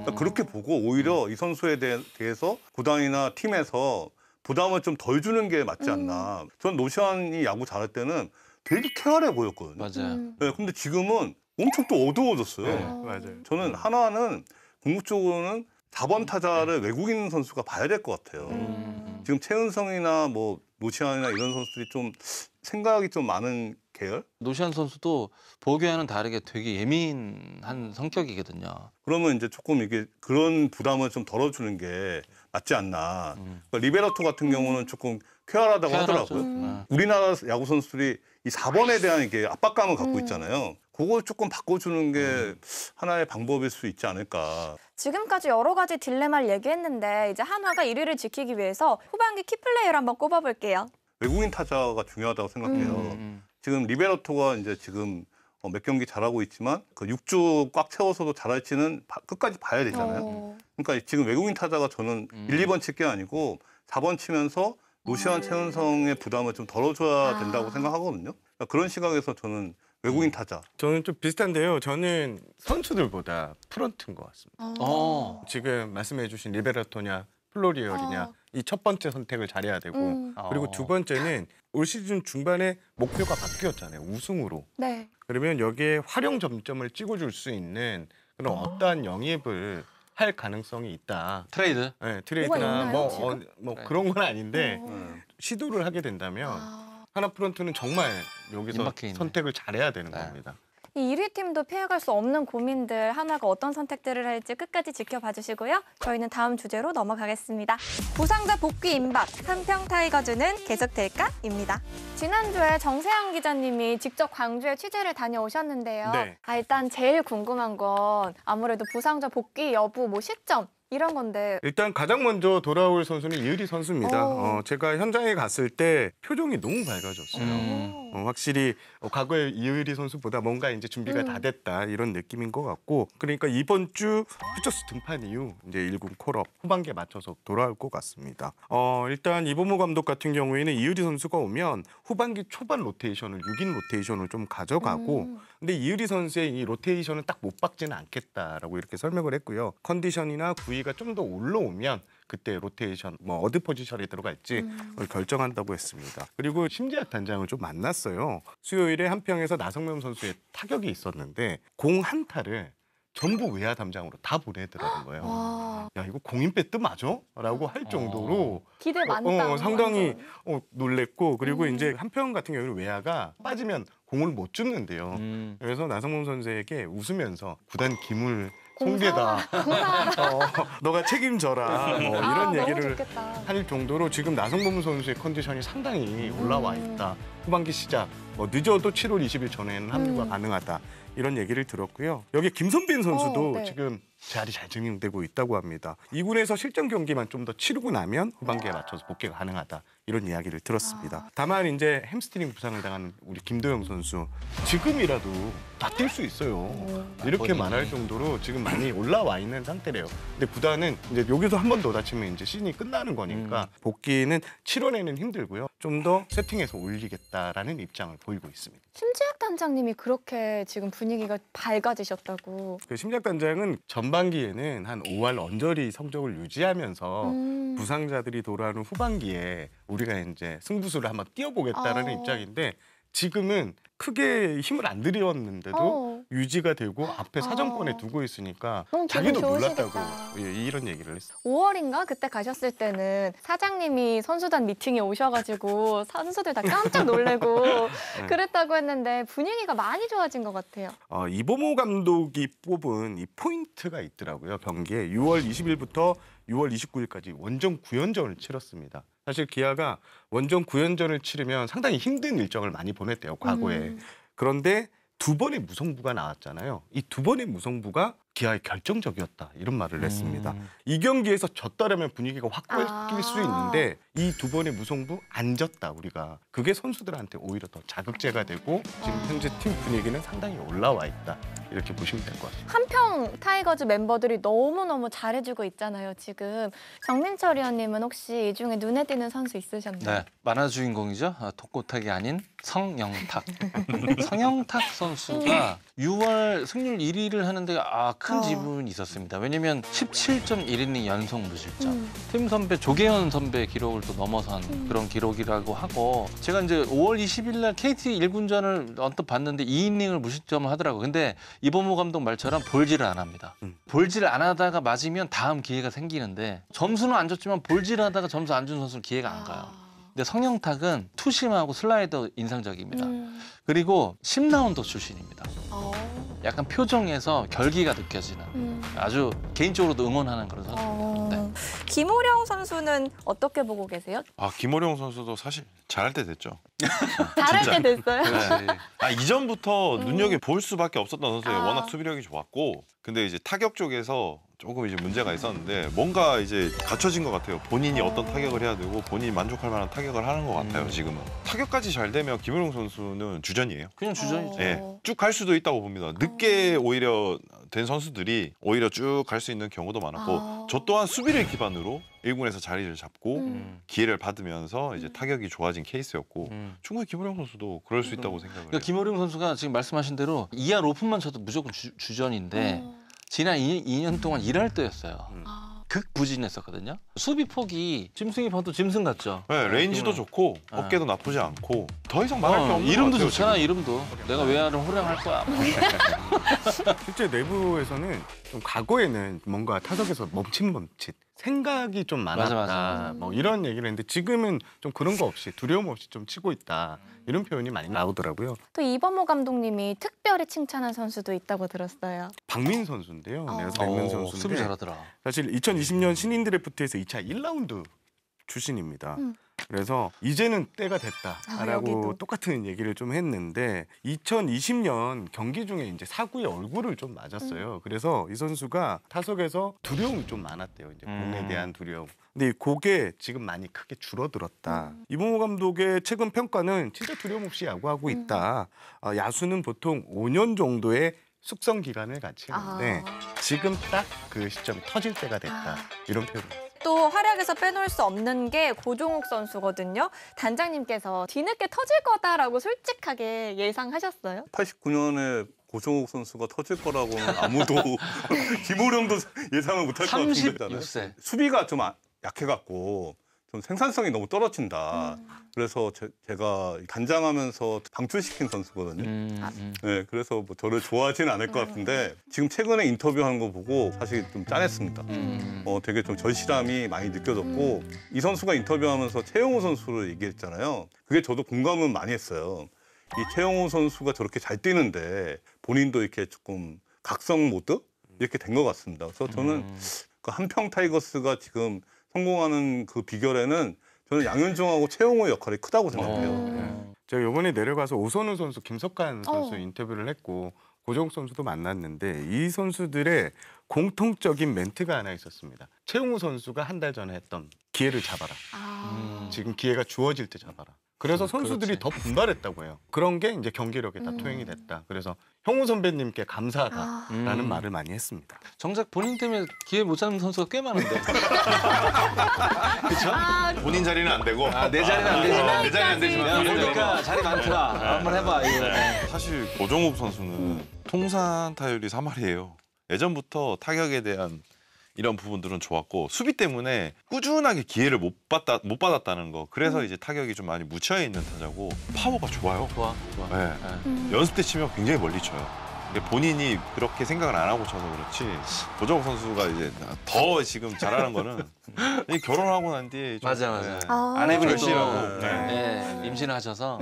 그러니까 그렇게 보고 오히려 이 선수에 대해서 구단이나 팀에서 부담을 좀 덜 주는 게 맞지 않나. 전 노시환이 야구 잘할 때는 되게 쾌활해 보였거든요. 맞아요. 네, 근데 지금은 엄청 또 어두워졌어요. 네, 맞아요. 저는 하나는 궁극적으로는 4번 타자를 외국인 선수가 봐야 될 것 같아요. 지금 최은성이나 뭐 노시환이나 이런 선수들이 좀 생각이 좀 많은 계열? 노시환 선수도 보기와는 다르게 되게 예민한 성격이거든요. 그러면 이제 조금 이게 그런 부담을 좀 덜어주는 게 맞지 않나. 그러니까 리베라토 같은 경우는 조금 쾌활하다고 하더라고요. 우리나라 야구 선수들이 이 4번에 대한 이게 압박감을 갖고 있잖아요. 그걸 조금 바꿔주는 게 하나의 방법일 수 있지 않을까. 지금까지 여러 가지 딜레마를 얘기했는데 이제 한화가 1위를 지키기 위해서 후반기 키플레이어를 한번 꼽아볼게요. 외국인 타자가 중요하다고 생각해요. 지금 리베라토가 이제 지금 몇 경기 잘하고 있지만 그 6주 꽉 채워서도 잘할지는 끝까지 봐야 되잖아요. 그러니까 지금 외국인 타자가 저는 1, 2번 칠 게 아니고 4번 치면서 노시환, 최은성의 부담을 좀 덜어줘야 된다고 생각하거든요. 그러니까 그런 시각에서 저는 외국인 타자. 저는 좀 비슷한데요. 저는 선수들보다 프런트인 것 같습니다. 지금 말씀해주신 리베라토냐 플로리얼이냐 이 첫 번째 선택을 잘해야 되고 그리고 두 번째는 올 시즌 중반에 목표가 바뀌었잖아요. 우승으로. 네. 그러면 여기에 활용 점점을 찍어줄 수 있는 그런 어떠한 영입을 할 가능성이 있다. 트레이드. 네, 트레이드나 있나요, 지금? 뭐 그런 건 아닌데 시도를 하게 된다면 하나 프런트는 정말 여기서 임박해 있네. 선택을 잘해야 되는 겁니다. 이 1위 팀도 피해갈 수 없는 고민들 한화가 어떤 선택들을 할지 끝까지 지켜봐 주시고요. 저희는 다음 주제로 넘어가겠습니다. 부상자 복귀 임박, 한평 타이거즈는 계속될까?입니다. 지난주에 정세영 기자님이 직접 광주에 취재를 다녀오셨는데요. 네. 일단 제일 궁금한 건 아무래도 부상자 복귀 여부, 뭐 시점 이런 건데 일단 가장 먼저 돌아올 선수는 이의리 선수입니다. 제가 현장에 갔을 때 표정이 너무 밝아졌어요. 확실히 과거의 이의리 선수보다 뭔가 이제 준비가 다 됐다 이런 느낌인 것 같고 그러니까 이번 주 퓨처스 등판 이후 이제 1군 콜업 후반기에 맞춰서 돌아올 것 같습니다. 일단 이범호 감독 같은 경우에는 이의리 선수가 오면 후반기 초반 로테이션을 6인 로테이션을 좀 가져가고 근데 이의리 선수의 이 로테이션은 딱 못 박지는 않겠다라고 이렇게 설명을 했고요. 컨디션이나 구위가 좀 더 올라오면 그때 로테이션 뭐 어디 포지션에 들어갈지 그걸 결정한다고 했습니다. 그리고 심지학 단장을 좀 만났어요. 수요일에 한평에서 나성범 선수의 타격이 있었는데 공 한 타를 전부 외야 담장으로 다 보내더라는 거예요. 야 이거 공인배트 맞아? 라고 할 정도로 기대 많다. 상당히 놀랬고 그리고 이제 한평 같은 경우는 외야가 빠지면 공을 못 줍는데요. 그래서 나성범 선수에게 웃으면서 구단 기물 송계다. 너가 책임져라. 뭐 이런 얘기를 할 정도로 지금 나성범 선수의 컨디션이 상당히 올라와 있다. 후반기 시작 뭐 늦어도 7월 20일 전에는 합류가 가능하다. 이런 얘기를 들었고요. 여기 김선빈 선수도 네. 지금 자리 잘 증명되고 있다고 합니다. 2군에서 실전 경기만 좀 더 치르고 나면 후반기에 맞춰서 복귀가 가능하다. 이런 이야기를 들었습니다. 다만 이제 햄스트링 부상을 당한 우리 김도영 선수 지금이라도 다 뛸 수 있어요. 이렇게 말할 정도로 지금 많이 올라와 있는 상태래요. 근데 구단은 이제 여기서 한 번 더 다치면 이제 시즌이 끝나는 거니까 복귀는 7월에는 힘들고요. 좀 더 세팅해서 올리겠다라는 입장을 보이고 있습니다. 심지학 단장님이 그렇게 지금 분위기가 밝아지셨다고. 그 심리학 단장은 전반기에는 한 5할 언저리 성적을 유지하면서 부상자들이 돌아오는 후반기에 우리가 이제 승부수를 한번 띄워보겠다라는 입장인데 지금은 크게 힘을 안 들였는데도 유지가 되고 앞에 사정권에 두고 있으니까 너무 자기도 기분 놀랐다고 좋으시겠다. 이런 얘기를 했어요. 5월인가 그때 가셨을 때는 사장님이 선수단 미팅에 오셔가지고 선수들 다 깜짝 놀래고 그랬다고 했는데 분위기가 많이 좋아진 것 같아요. 이범호 감독이 뽑은 이 포인트가 있더라고요. 경기에 6월 20일부터 6월 29일까지 원정 9연전을 치렀습니다. 사실 기아가 원정 9연전을 치르면 상당히 힘든 일정을 많이 보냈대요. 과거에. 그런데 두 번의 무승부가 나왔잖아요. 이 두 번의 무승부가 기아의 결정적이었다. 이런 말을 했습니다. 이 경기에서 졌다라면 분위기가 확 바뀔 수 있는데 이 두 번의 무승부 안 졌다 우리가. 그게 선수들한테 오히려 더 자극제가 되고 지금 현재 팀 분위기는 상당히 올라와 있다. 이렇게 보시면 될 것 같습니다. 한평 타이거즈 멤버들이 너무너무 잘해주고 있잖아요, 지금. 정민철 위원님은 혹시 이 중에 눈에 띄는 선수 있으셨나요? 네, 만화 주인공이죠. 독고탁이 아닌 성영탁. 성영탁 선수가 6월 승률 1위를 하는데 큰 지분이 있었습니다. 왜냐면 17.1이닝 연속 무실점. 팀 선배 조계현 선배 기록을 또 넘어선 그런 기록이라고 하고 제가 이제 5월 20일 날 KT 1군전을 언뜻 봤는데 2이닝을 무실점을 하더라고요. 근데 이범호 감독 말처럼 볼질을 안 합니다. 볼질을 안 하다가 맞으면 다음 기회가 생기는데 점수는 안 줬지만 볼질하다가 점수 안 준 선수는 기회가 안 가요. 근데 성영탁은 투심하고 슬라이더 인상적입니다. 그리고 10라운드 출신입니다. 약간 표정에서 결기가 느껴지는 아주 개인적으로도 응원하는 그런 선수입니다. 김호령 선수는 어떻게 보고 계세요? 김호령 선수도 사실 잘할 때 됐죠. 잘할 진짜. 때 됐어요? 이전부터 눈여겨볼 수밖에 없었던 선수예요. 아. 워낙 수비력이 좋았고. 근데 이제 타격 쪽에서 조금 이제 문제가 있었는데 뭔가 이제 갖춰진 것 같아요. 본인이 어떤 타격을 해야 되고 본인이 만족할 만한 타격을 하는 것 같아요. 지금은. 타격까지 잘 되면 김호령 선수는 주전이에요. 그냥 주전이죠. 예, 쭉 갈 수도 있다고 봅니다. 늦게 오히려 된 선수들이 오히려 쭉 갈 수 있는 경우도 많았고 저 또한 수비를 기반으로 1군에서 자리를 잡고 기회를 받으면서 이제 타격이 좋아진 케이스였고 충분히 김호령 선수도 그럴 수 있다고 생각을 해요. 그러니까 김호령 선수가 지금 말씀하신 대로 2할 오픈만 쳐도 무조건 주전인데 지난 2년 동안 일할 때였어요. 극부진했었거든요. 수비 폭이 짐승이 봐도 짐승 같죠. 네, 레인지도 좋고 어깨도 나쁘지 않고 더 이상 말할 게 없는 이름도 것 같아요, 좋잖아. 지금. 이름도 내가 외야를 호령할 거야. 실제 내부에서는 좀 과거에는 뭔가 타석에서 멈칫 생각이 좀 많았다. 맞아. 뭐 이런 얘기를 했는데 지금은 좀 그런 거 없이 두려움 없이 좀 치고 있다. 이런 표현이 많이 나오더라고요. 또 이범호 감독님이 특별히 칭찬한 선수도 있다고 들었어요. 박민 선수인데요. 그래서 박민 선수인데 수비 잘하더라. 사실 2020년 신인 드래프트에서 2차 1라운드 출신입니다. 그래서 이제는 때가 됐다라고 여기도. 똑같은 얘기를 좀 했는데 2020년 경기 중에 이제 사구의 얼굴을 좀 맞았어요. 그래서 이 선수가 타석에서 두려움이 좀 많았대요. 이제 공에 대한 두려움. 근데 그게 지금 많이 크게 줄어들었다. 이범호 감독의 최근 평가는 진짜 두려움 없이 야구하고 있다. 야수는 보통 5년 정도의 숙성 기간을 같이 했는데 지금 딱 그 시점이 터질 때가 됐다. 이런 표현을. 또 활약에서 빼놓을 수 없는 게 고종욱 선수거든요. 단장님께서 뒤늦게 터질 거다라고 솔직하게 예상하셨어요? 89년에 고종욱 선수가 터질 거라고는 아무도 김호령도 예상을 못할 것 같은데 36세. 수비가 좀 약해갖고 좀 생산성이 너무 떨어진다. 그래서 제가 단장하면서 방출시킨 선수거든요. 네, 그래서 뭐 저를 좋아하지는 않을 것 같은데 지금 최근에 인터뷰하는 거 보고 사실 좀 짠했습니다. 되게 좀 절실함이 많이 느껴졌고 이 선수가 인터뷰하면서 최영호 선수를 얘기했잖아요. 그게 저도 공감은 많이 했어요. 이 최영호 선수가 저렇게 잘 뛰는데 본인도 이렇게 조금 각성 모드 이렇게 된 것 같습니다. 그래서 저는 그 한평 타이거스가 지금 성공하는 그 비결에는 저는 양현종하고 최용호의 역할이 크다고 생각해요. 제가 이번에 내려가서 오선우 선수, 김석환 선수 인터뷰를 했고 고정욱 선수도 만났는데 이 선수들의 공통적인 멘트가 하나 있었습니다. 최용우 선수가 한 달 전에 했던 기회를 잡아라. 지금 기회가 주어질 때 잡아라. 그래서 선수들이 더 분발했다고 해요. 그런 게 이제 경기력에 다 토행이 됐다. 그래서 형우 선배님께 감사하다라는 말을 많이 했습니다. 정작 본인 때문에 기회 못 잡는 선수가 꽤 많은데. 그렇죠? 본인 자리는 안 되고 내 자리는 안 되지만 내 자리는 안 되지만 야, 본인 보니까 자리 많더라. 한번 해봐. 이거. 사실 고정욱 선수는 통산 타율이 3할이에요. 예전부터 타격에 대한 이런 부분들은 좋았고 수비 때문에 꾸준하게 기회를 못 받았다는 거. 그래서 이제 타격이 좀 많이 묻혀 있는 타자고 파워가 좋아요. 좋아. 네. 연습 때 치면 굉장히 멀리 쳐요. 근데 본인이 그렇게 생각을 안 하고 쳐서 그렇지 고정욱 선수가 이제 더 지금 잘하는 거는 이 결혼하고 난 뒤에 좀, 맞아. 네. 아내분이 또 절실하고 임신을 하셔서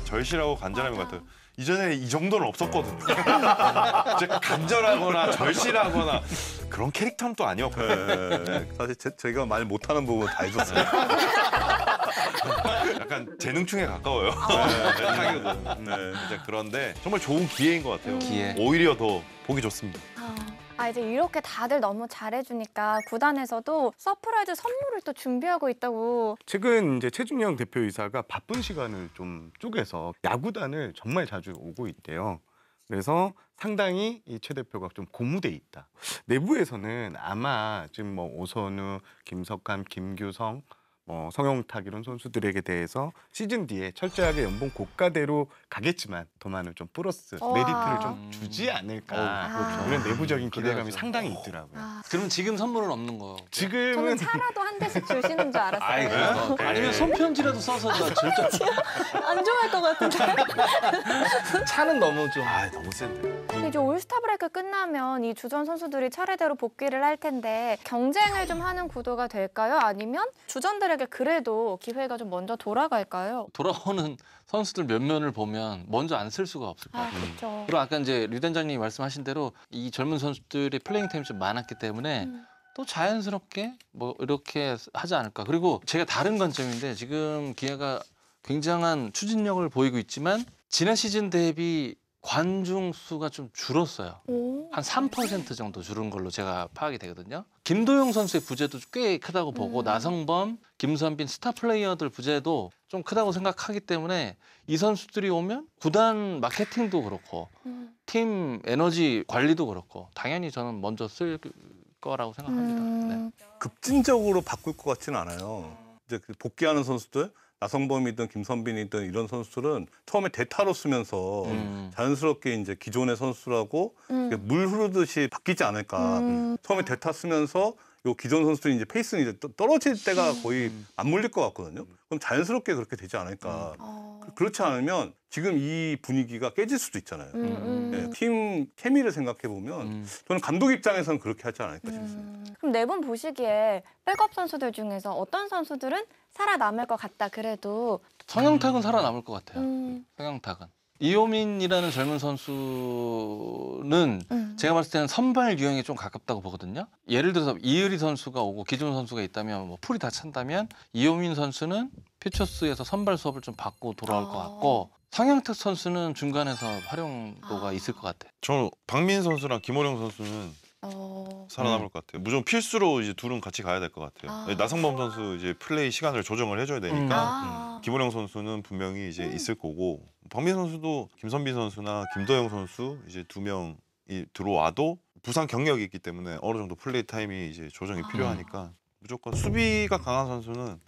절실하고 간절함인 것 같아요. 이전에 이 정도는 없었거든요. 진짜 간절하거나 절실하거나 그런 캐릭터는 또 아니었거든요. 네. 사실 제가 말 못하는 부분 다 해줬어요. 약간 재능충에 가까워요. 타격은. 진짜 그런데 정말 좋은 기회인 것 같아요. 기회. 오히려 더 보기 좋습니다. 이제 이렇게 다들 너무 잘해주니까 구단에서도 서프라이즈 선물을 또 준비하고 있다고. 최근 이제 최준영 대표이사가 바쁜 시간을 좀 쪼개서 야구단을 정말 자주 오고 있대요. 그래서 상당히 이 최 대표가 좀 고무돼 있다. 내부에서는 아마 지금 뭐 오선우, 김석환, 김규성, 성영탁 이런 선수들에게 대해서 시즌 뒤에 철저하게 연봉 고가대로 가겠지만 더 많은 좀 플러스 메리트를 좀 주지 않을까 이런 내부적인 기대감이 상당히 있더라고요. 그러면 지금 선물은 없는 거. 저는 지금은 차라도 한 대씩 주시는 줄 알았어요. 아니면 손편지라도 써서 절대 안 좋아할 것 같은데. 차는 너무 좀. 너무 센데. 근데 이제 올스타 브레이크 끝나면 이 주전 선수들이 차례대로 복귀를 할 텐데 경쟁을 좀 하는 구도가 될까요? 아니면 주전들에게 그래도 기회가 좀 먼저 돌아갈까요? 돌아오는 선수들 몇 면을 보면 먼저 안 쓸 수가 없을 것 같아요. 그렇죠. 그리고 아까 이제 류 단장님이 말씀하신 대로 이 젊은 선수들의 플레잉 타임이 좀 많았기 때문에 또 자연스럽게 뭐 이렇게 하지 않을까. 그리고 제가 다른 관점인데 지금 기아가 굉장한 추진력을 보이고 있지만 지난 시즌 대비 관중 수가 좀 줄었어요. 한 3% 정도 줄은 걸로 제가 파악이 되거든요. 김도영 선수의 부재도 꽤 크다고 보고 나성범, 김선빈 스타 플레이어들 부재도 좀 크다고 생각하기 때문에 이 선수들이 오면 구단 마케팅도 그렇고 팀 에너지 관리도 그렇고 당연히 저는 먼저 쓸 거라고 생각합니다. 네. 급진적으로 바꿀 것 같지는 않아요. 이제 복귀하는 선수들 나성범이든 김선빈이든 이런 선수들은 처음에 대타로 쓰면서 자연스럽게 이제 기존의 선수라고 물 흐르듯이 바뀌지 않을까. 처음에 대타 쓰면서 요 기존 선수들이 이제 페이스는 이제 떨어질 때가 거의 안 물릴 것 같거든요. 그럼 자연스럽게 그렇게 되지 않을까. 그렇지 않으면 지금 이 분위기가 깨질 수도 있잖아요. 네, 팀 케미를 생각해 보면 저는 감독 입장에서는 그렇게 하지 않을까 싶습니다. 그럼 네 분 보시기에 백업 선수들 중에서 어떤 선수들은 살아남을 것 같다 그래도 성영탁은 살아남을 것 같아요. 성영탁은. 이호민이라는 젊은 선수는 제가 봤을 때는 선발 유형에 좀 가깝다고 보거든요. 예를 들어서 이의리 선수가 오고 기존 선수가 있다면 뭐 풀이 다 찬다면 이호민 선수는 퓨처스에서 선발 수업을 좀 받고 돌아올 것 같고 성영탁 선수는 중간에서 활용도가 있을 것 같아요. 저는 박민 선수랑 김호령 선수는 살아남을 것 같아요. 무조건 필수로 이제 둘은 같이 가야 될 것 같아요. 나성범 선수 이제 플레이 시간을 조정을 해줘야 되니까 김호령 선수는 분명히 이제 있을 거고 박민 선수도 김선빈 선수나 김도영 선수 이제 두 명이 들어와도 부상 경력이 있기 때문에 어느 정도 플레이 타임이 이제 조정이 필요하니까 무조건 수비가 강한 선수는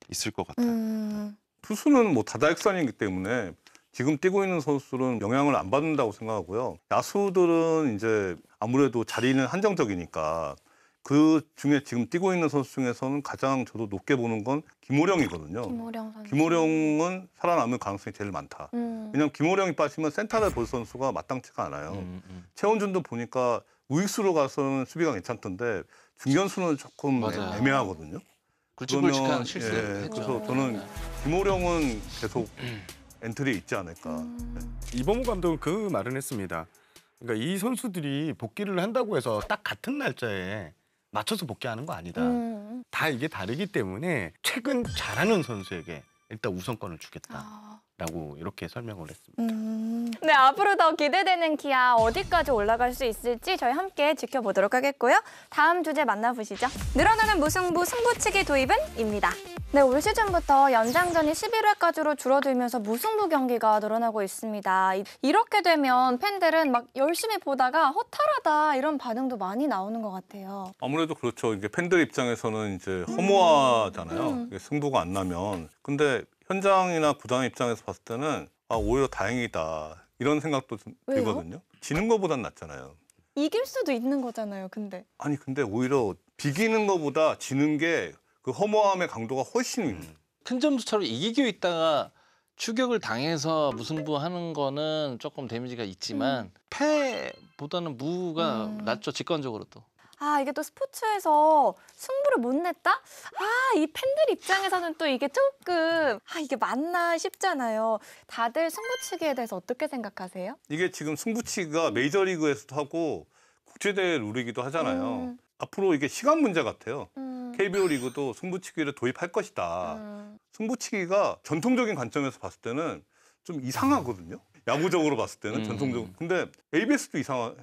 있을 것 같아요. 투수는 뭐 다다익선이기 때문에 지금 뛰고 있는 선수들은 영향을 안 받는다고 생각하고요. 야수들은 이제 아무래도 자리는 한정적이니까 그 중에 지금 뛰고 있는 선수 중에서는 가장 저도 높게 보는 건 김호령이거든요. 김호령 선수. 김호령은 살아남을 가능성이 제일 많다. 왜냐하면 김호령이 빠지면 센터를 볼 선수가 마땅치가 않아요. 최원준도 보니까 우익수로 가서는 수비가 괜찮던데 중견수는 조금 맞아요. 애매하거든요. 굵직굵직한 실수. 그래서 저는 김호령은 계속 엔트리에 있지 않을까. 이범호 감독은 그 말은 했습니다. 그러니까 이 선수들이 복귀를 한다고 해서 딱 같은 날짜에 맞춰서 복귀하는 거 아니다. 다 이게 다르기 때문에 최근 잘하는 선수에게 일단 우선권을 주겠다. 라고 이렇게 설명을 했습니다. 네, 앞으로 더 기대되는 기아 어디까지 올라갈 수 있을지 저희 함께 지켜보도록 하겠고요. 다음 주제 만나보시죠. 늘어나는 무승부 승부치기 도입은? 입니다. 네, 올 시즌부터 연장전이 11회까지로 줄어들면서 무승부 경기가 늘어나고 있습니다. 이렇게 되면 팬들은 막 열심히 보다가 허탈하다 이런 반응도 많이 나오는 것 같아요. 아무래도 그렇죠. 이게 팬들 입장에서는 이제 허무하잖아요. 이게 승부가 안 나면. 근데 현장이나 구단 입장에서 봤을 때는 오히려 다행이다 이런 생각도 좀 왜요? 들거든요. 지는 것보단 낫잖아요. 이길 수도 있는 거잖아요, 근데. 아니 근데 오히려 비기는 것보다 지는 게 그 허무함의 강도가 훨씬 큰 점수 차로 이기고 있다가 추격을 당해서 무승부하는 거는 조금 데미지가 있지만 패보다는 무가 낫죠, 직관적으로도. 아, 이게 또 스포츠에서 승부를 못 냈다? 아, 이 팬들 입장에서는 또 이게 조금 이게 맞나 싶잖아요. 다들 승부치기에 대해서 어떻게 생각하세요? 이게 지금 승부치기가 메이저리그에서도 하고 국제대회 룰이기도 하잖아요. 앞으로 이게 시간 문제 같아요. KBO 리그도 승부치기를 도입할 것이다. 승부치기가 전통적인 관점에서 봤을 때는 좀 이상하거든요. 야구적으로 봤을 때는 전통적으로. 근데 ABS도 이상해요.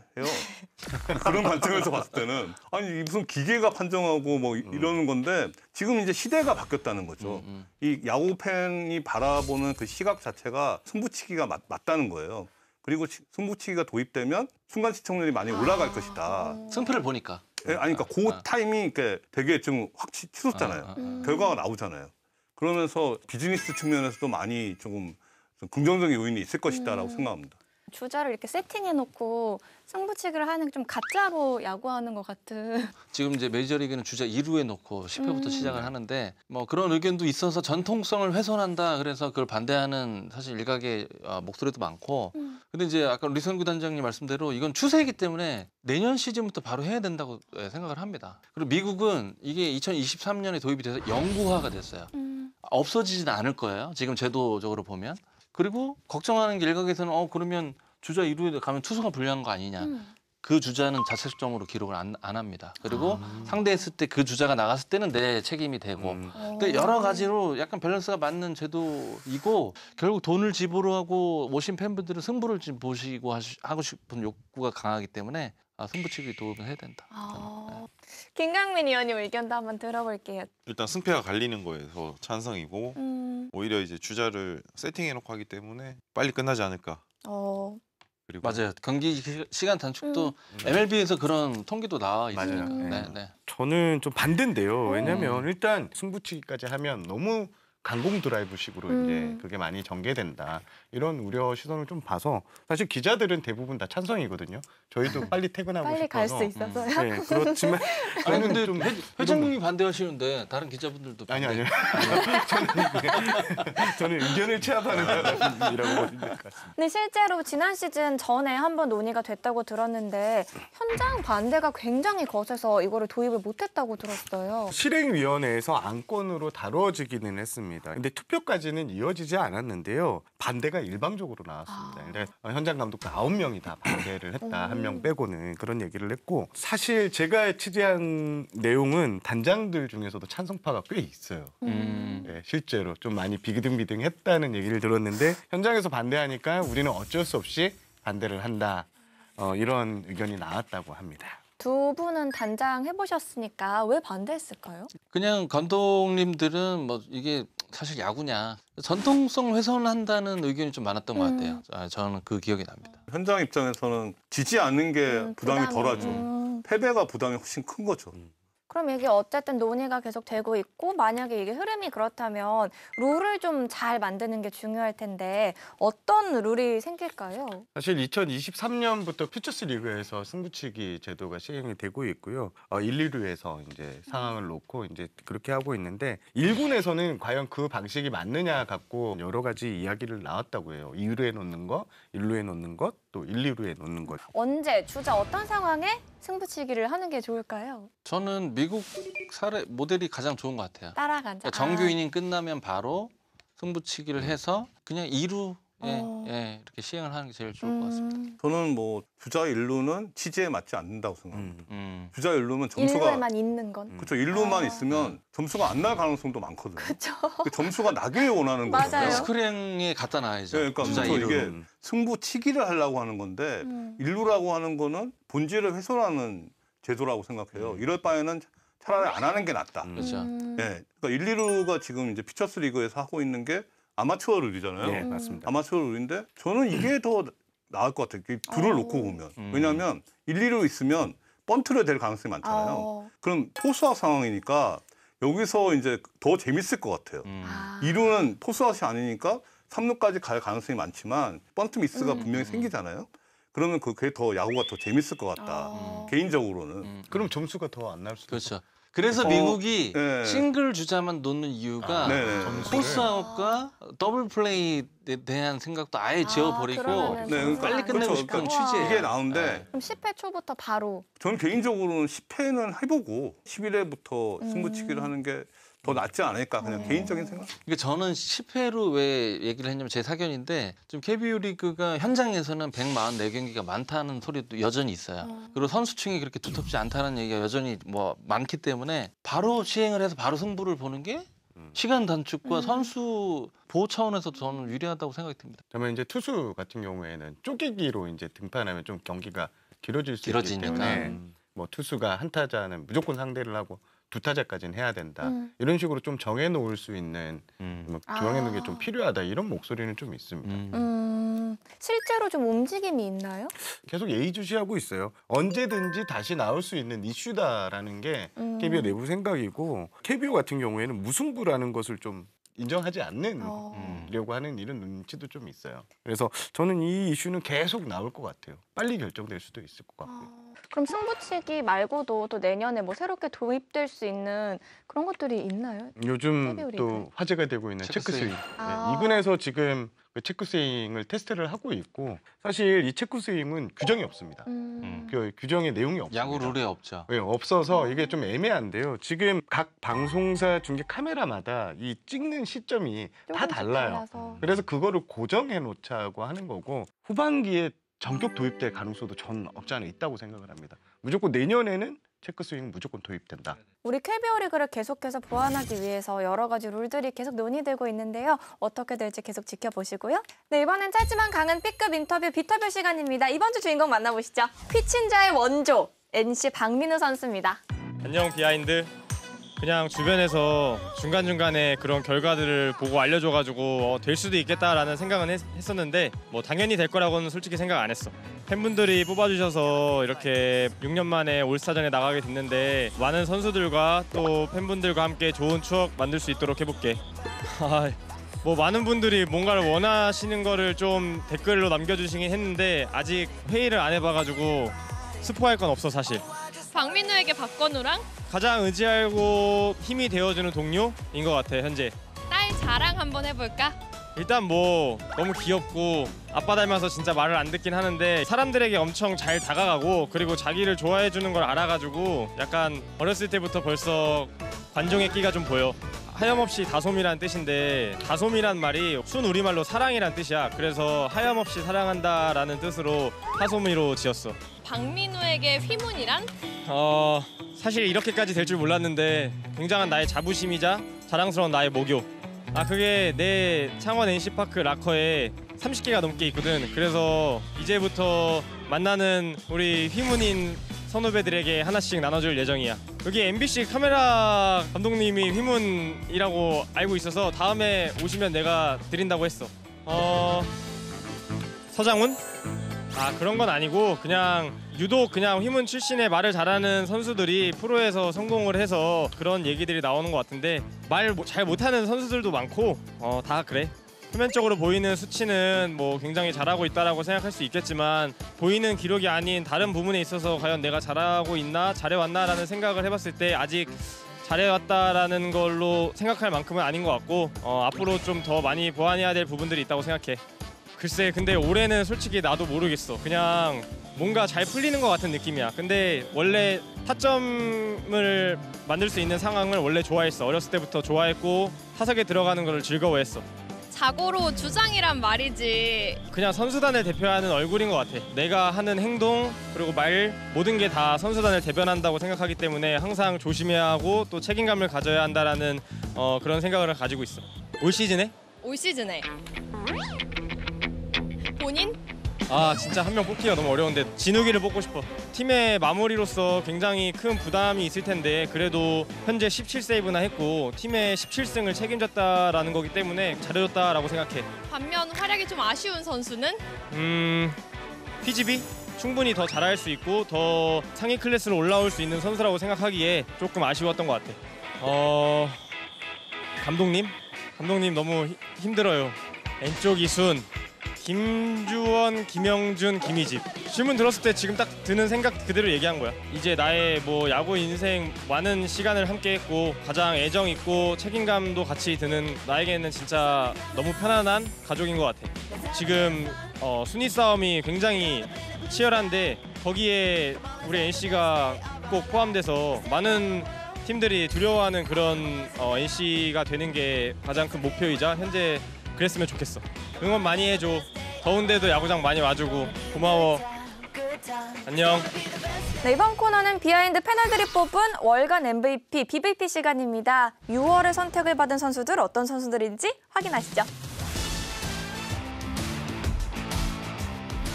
그런 관점에서 봤을 때는 아니 무슨 기계가 판정하고 뭐 이러는 건데 지금 이제 시대가 바뀌었다는 거죠. 이 야구 팬이 바라보는 그 시각 자체가 승부치기가 맞다는 거예요. 그리고 승부치기가 도입되면 순간 시청률이 많이 올라갈 것이다. 승패를 보니까. 아니 그러니까 그 타이밍이 이렇게 되게 좀 확 치솟잖아요. 결과가 나오잖아요. 그러면서 비즈니스 측면에서도 많이 조금 좀 긍정적인 요인이 있을 것이다라고 생각합니다. 주자를 이렇게 세팅해놓고 승부치기를 하는 좀 가짜로 야구하는 것 같은. 지금 이제 메이저리그는 주자 2루에 놓고 10회부터 시작을 하는데 뭐 그런 의견도 있어서 전통성을 훼손한다. 그래서 그걸 반대하는 사실 일각의 목소리도 많고. 근데 이제 아까 리선구 단장님 말씀대로 이건 추세이기 때문에 내년 시즌부터 바로 해야 된다고 생각을 합니다. 그리고 미국은 이게 2023년에 도입이 돼서 영구화가 됐어요. 없어지지는 않을 거예요. 지금 제도적으로 보면. 그리고 걱정하는 게 일각에서는 그러면 주자 2루에 가면 투수가 불리한 거 아니냐. 그 주자는 자책점으로 기록을 안 합니다. 그리고 상대했을 때 그 주자가 나갔을 때는 내 책임이 되고. 근데 여러 가지로 약간 밸런스가 맞는 제도이고 결국 돈을 지불하고 오신 팬분들은 승부를 좀 보시고 하고 싶은 욕구가 강하기 때문에 승부치기 도움을 해야 된다. 김강민 의원님 의견도 한번 들어볼게요. 일단 승패가 갈리는 거에서 찬성이고 오히려 이제 주자를 세팅해놓고 하기 때문에 빨리 끝나지 않을까. 그리고 맞아요. 경기 시간 단축도 MLB에서 그런 통계도 나와 있으니까. 맞아요. 네. 저는 좀 반대인데요. 왜냐하면 일단 승부치기까지 하면 너무 강공 드라이브식으로 이제 그게 많이 전개된다. 이런 우려 시선을 좀 봐서 사실 기자들은 대부분 다 찬성이거든요. 저희도 빨리 퇴근하고 빨리 갈 싶어서. 수 있어서요. 네, 그렇지만 아니 근데 좀 회장님이 반대하시는데 다른 기자분들도 아니요. 저는 의견을 취합하는 사람이라고 보시면 될 것 같습니다. 근데 실제로 지난 시즌 전에 한번 논의가 됐다고 들었는데 현장 반대가 굉장히 거세서 이거를 도입을 못했다고 들었어요. 실행위원회에서 안건으로 다뤄지기는 했습니다. 근데 투표까지는 이어지지 않았는데요. 반대가 일방적으로 나왔습니다. 근데 현장 감독도 9명이 다 반대를 했다. 한 명 빼고는 그런 얘기를 했고 사실 제가 취재한 내용은 단장들 중에서도 찬성파가 꽤 있어요. 네, 실제로 좀 많이 비등비등했다는 얘기를 들었는데 현장에서 반대하니까 우리는 어쩔 수 없이 반대를 한다. 이런 의견이 나왔다고 합니다. 두 분은 단장 해보셨으니까 왜 반대했을까요? 그냥 감독님들은 뭐 이게 사실 야구냐 전통성을 훼손한다는 의견이 좀 많았던 것 같아요. 저는 그 기억이 납니다. 현장 입장에서는 지지 않는 게 부담이 덜하죠. 패배가 부담이 훨씬 큰 거죠. 그럼 이게 어쨌든 논의가 계속 되고 있고 만약에 이게 흐름이 그렇다면 룰을 좀 잘 만드는 게 중요할 텐데 어떤 룰이 생길까요? 사실 2023년부터 퓨처스 리그에서 승부치기 제도가 시행이 되고 있고요. 1, 2루에서 이제 상황을 놓고 이제 그렇게 하고 있는데 1군에서는 과연 그 방식이 맞느냐 갖고 여러 가지 이야기를 나왔다고 해요. 2루에 놓는 거, 1루에 놓는 것, 또 1, 2루에 놓는 것. 언제, 주자 어떤 상황에 승부치기를 하는 게 좋을까요? 저는 미국 사례 모델이 가장 좋은 것 같아요. 따라가자. 그러니까 정규 이닝 끝나면 바로 승부치기를 해서 그냥 2루 이렇게 시행을 하는 게 제일 좋을 것 같습니다. 저는 뭐 주자 일루는 취지에 맞지 않는다고 생각합니다. 주자 일루면 점수가 일루에만 있는 건. 그렇죠. 일루만 있으면 점수가 안 날 가능성도 많거든요. 그렇죠. 그 점수가 나길 원하는 맞아요. 거잖아요. 스크린에 갖다 놔야죠. 네, 그러니까 주자 그렇죠. 이게 이름. 승부치기를 하려고 하는 건데 일루라고 하는 거는 본질을 훼손하는 제도라고 생각해요. 이럴 바에는 차라리 안 하는 게 낫다. 그렇죠. 네, 그러니까 1, 2루가 지금 이제 피처스 리그에서 하고 있는 게 아마추어 룰이잖아요. 네, 맞습니다. 아마추어 룰인데 저는 이게 더 나을 것 같아요. 불을 놓고 보면. 왜냐하면 1, 2루 있으면 번트를 될 가능성이 많잖아요. 그럼 포수아웃 상황이니까 여기서 이제 더 재밌을 것 같아요. 2루는 포수아웃이 아니니까 3루까지 갈 가능성이 많지만 번트 미스가 분명히 생기잖아요. 그러면 그게 더 야구가 더 재밌을 것 같다. 개인적으로는. 그럼 점수가 더 안 날 수도 있고. 그렇죠. 그래서 미국이 네. 싱글 주자만 놓는 이유가 네네. 포스아웃과 더블 플레이에 대한 생각도 아예 지워버리고 그러면은 네, 그러니까 빨리 끝내고 그렇죠. 싶은 그러니까 취지예요. 이게 나은데 그럼 10회 초부터 바로. 저는 개인적으로는 10회는 해보고 11회부터 승부치기를 하는 게 더 낫지 않을까 그냥 개인적인 생각. 그러니까 저는 10회로 왜 얘기를 했냐면 제 사견인데 좀 KBO 리그가 현장에서는 144경기가 많다는 소리도 여전히 있어요. 그리고 선수층이 그렇게 두텁지 않다는 얘기가 여전히 뭐 많기 때문에 바로 시행을 해서 바로 승부를 보는 게 시간 단축과 선수 보호 차원에서 저는 유리하다고 생각이 듭니다. 그러면 이제 투수 같은 경우에는 쪼개기로 이제 등판하면 좀 경기가 길어질 수 있기 길어지니까. 때문에 뭐 투수가 한 타자는 무조건 상대를 하고 두 타자까지는 해야 된다. 이런 식으로 좀 정해놓을 수 있는 뭐 정해놓는 게 좀 필요하다. 이런 목소리는 좀 있습니다. 실제로 좀 움직임이 있나요? 계속 예의주시하고 있어요. 언제든지 다시 나올 수 있는 이슈다라는 게 KBO 내부 생각이고 KBO 같은 경우에는 무승부라는 것을 좀 인정하지 않으려고 하는 이런 눈치도 좀 있어요. 그래서 저는 이 이슈는 계속 나올 것 같아요. 빨리 결정될 수도 있을 것 같고요. 그럼 승부치기 말고도 또 내년에 뭐 새롭게 도입될 수 있는 그런 것들이 있나요? 요즘 KBO 리그. 또 화제가 되고 있는 체크 체크스윙. 스윙. 아. 2군에서 지금 그 체크스윙을 테스트를 하고 있고 사실 이 체크스윙은 규정이 없습니다. 그 규정의 내용이 없습니다. 야구 룰에 없죠. 네, 없어서 이게 좀 애매한데요. 지금 각 방송사 중계 카메라마다 이 찍는 시점이 다 조금씩 달라요. 달라서. 그래서 그거를 고정해 놓자고 하는 거고 후반기에 전격 도입될 가능성도 전 없지 않아 있다고 생각을 합니다. 무조건 내년에는 체크스윙 무조건 도입된다. 우리 KBO 리그를 계속해서 보완하기 위해서 여러 가지 룰들이 계속 논의되고 있는데요. 어떻게 될지 계속 지켜보시고요. 네, 이번엔 짧지만 강한 B급 인터뷰 비터뷰 시간입니다. 이번 주 주인공 만나보시죠. 피친자의 원조, NC 박민우 선수입니다. 안녕 비하인드. 그냥 주변에서 중간중간에 그런 결과들을 보고 알려줘가지고 될 수도 있겠다라는 생각은 했었는데 뭐 당연히 될 거라고는 솔직히 생각 안 했어. 팬분들이 뽑아주셔서 이렇게 6년 만에 올스타전에 나가게 됐는데 많은 선수들과 또 팬분들과 함께 좋은 추억 만들 수 있도록 해볼게. 뭐 많은 분들이 뭔가를 원하시는 거를 좀 댓글로 남겨주시긴 했는데 아직 회의를 안 해봐가지고 스포할 건 없어 사실. 박민우에게 박건우랑 가장 의지하고 힘이 되어주는 동료인 것 같아 현재. 딸 자랑 한번 해볼까? 일단 뭐 너무 귀엽고 아빠 닮아서 진짜 말을 안 듣긴 하는데 사람들에게 엄청 잘 다가가고 그리고 자기를 좋아해주는 걸 알아가지고 약간 어렸을 때부터 벌써 관종의 끼가 좀 보여. 하염없이 다솜이란 뜻인데 다솜이란 말이 순 우리말로 사랑이란 뜻이야. 그래서 하염없이 사랑한다라는 뜻으로 하솜이로 지었어. 박민우에게 휘문이란? 사실 이렇게까지 될 줄 몰랐는데 굉장한 나의 자부심이자 자랑스러운 나의 모교. 그게 내 창원 NC파크 락커에 30개가 넘게 있거든. 그래서 이제부터 만나는 우리 휘문인 선후배들에게 하나씩 나눠줄 예정이야. 여기 MBC 카메라 감독님이 휘문이라고 알고 있어서 다음에 오시면 내가 드린다고 했어. 서장훈? 그런 건 아니고 그냥 유독 그냥 휘문 출신의 말을 잘하는 선수들이 프로에서 성공을 해서 그런 얘기들이 나오는 것 같은데 말 잘 못하는 선수들도 많고 다 그래. 표면적으로 보이는 수치는 뭐 굉장히 잘하고 있다라고 생각할 수 있겠지만 보이는 기록이 아닌 다른 부분에 있어서 과연 내가 잘하고 있나 잘해왔나라는 생각을 해봤을 때 아직 잘해왔다라는 걸로 생각할 만큼은 아닌 것 같고 앞으로 좀 더 많이 보완해야 될 부분들이 있다고 생각해. 글쎄 근데 올해는 솔직히 나도 모르겠어. 그냥 뭔가 잘 풀리는 것 같은 느낌이야. 근데 원래 타점을 만들 수 있는 상황을 원래 좋아했어. 어렸을 때부터 좋아했고 타석에 들어가는 걸 즐거워했어. 자고로 주장이란 말이지. 그냥 선수단을 대표하는 얼굴인 것 같아. 내가 하는 행동 그리고 말 모든 게 다 선수단을 대변한다고 생각하기 때문에 항상 조심해야 하고 또 책임감을 가져야 한다라는 그런 생각을 가지고 있어. 올 시즌에? 올 시즌에. 본인? 아 진짜 한 명 뽑기가 너무 어려운데 진욱이를 뽑고 싶어. 팀의 마무리로서 굉장히 큰 부담이 있을 텐데 그래도 현재 17세이브나 했고 팀의 17승을 책임졌다라는 거기 때문에 잘해줬다라고 생각해. 반면 활약이 좀 아쉬운 선수는? PGB? 충분히 더 잘할 수 있고 더 상위 클래스로 올라올 수 있는 선수라고 생각하기에 조금 아쉬웠던 것 같아. 감독님? 감독님 너무 힘들어요. 왼쪽 이순, 김주원, 김영준, 김희집. 질문 들었을 때 지금 딱 드는 생각 그대로 얘기한 거야. 이제 나의 뭐 야구 인생 많은 시간을 함께했고 가장 애정 있고 책임감도 같이 드는 나에게는 진짜 너무 편안한 가족인 것 같아. 지금 순위 싸움이 굉장히 치열한데 거기에 우리 NC가 꼭 포함돼서 많은 팀들이 두려워하는 그런 NC가 되는 게 가장 큰 목표이자 현재 그랬으면 좋겠어. 응원 많이 해줘. 더운데도 야구장 많이 와주고 고마워. 안녕. 네, 이번 코너는 비하인드 패널들이 뽑은 월간 MVP, BVP 시간입니다. 6월에 선택을 받은 선수들 어떤 선수들인지 확인하시죠.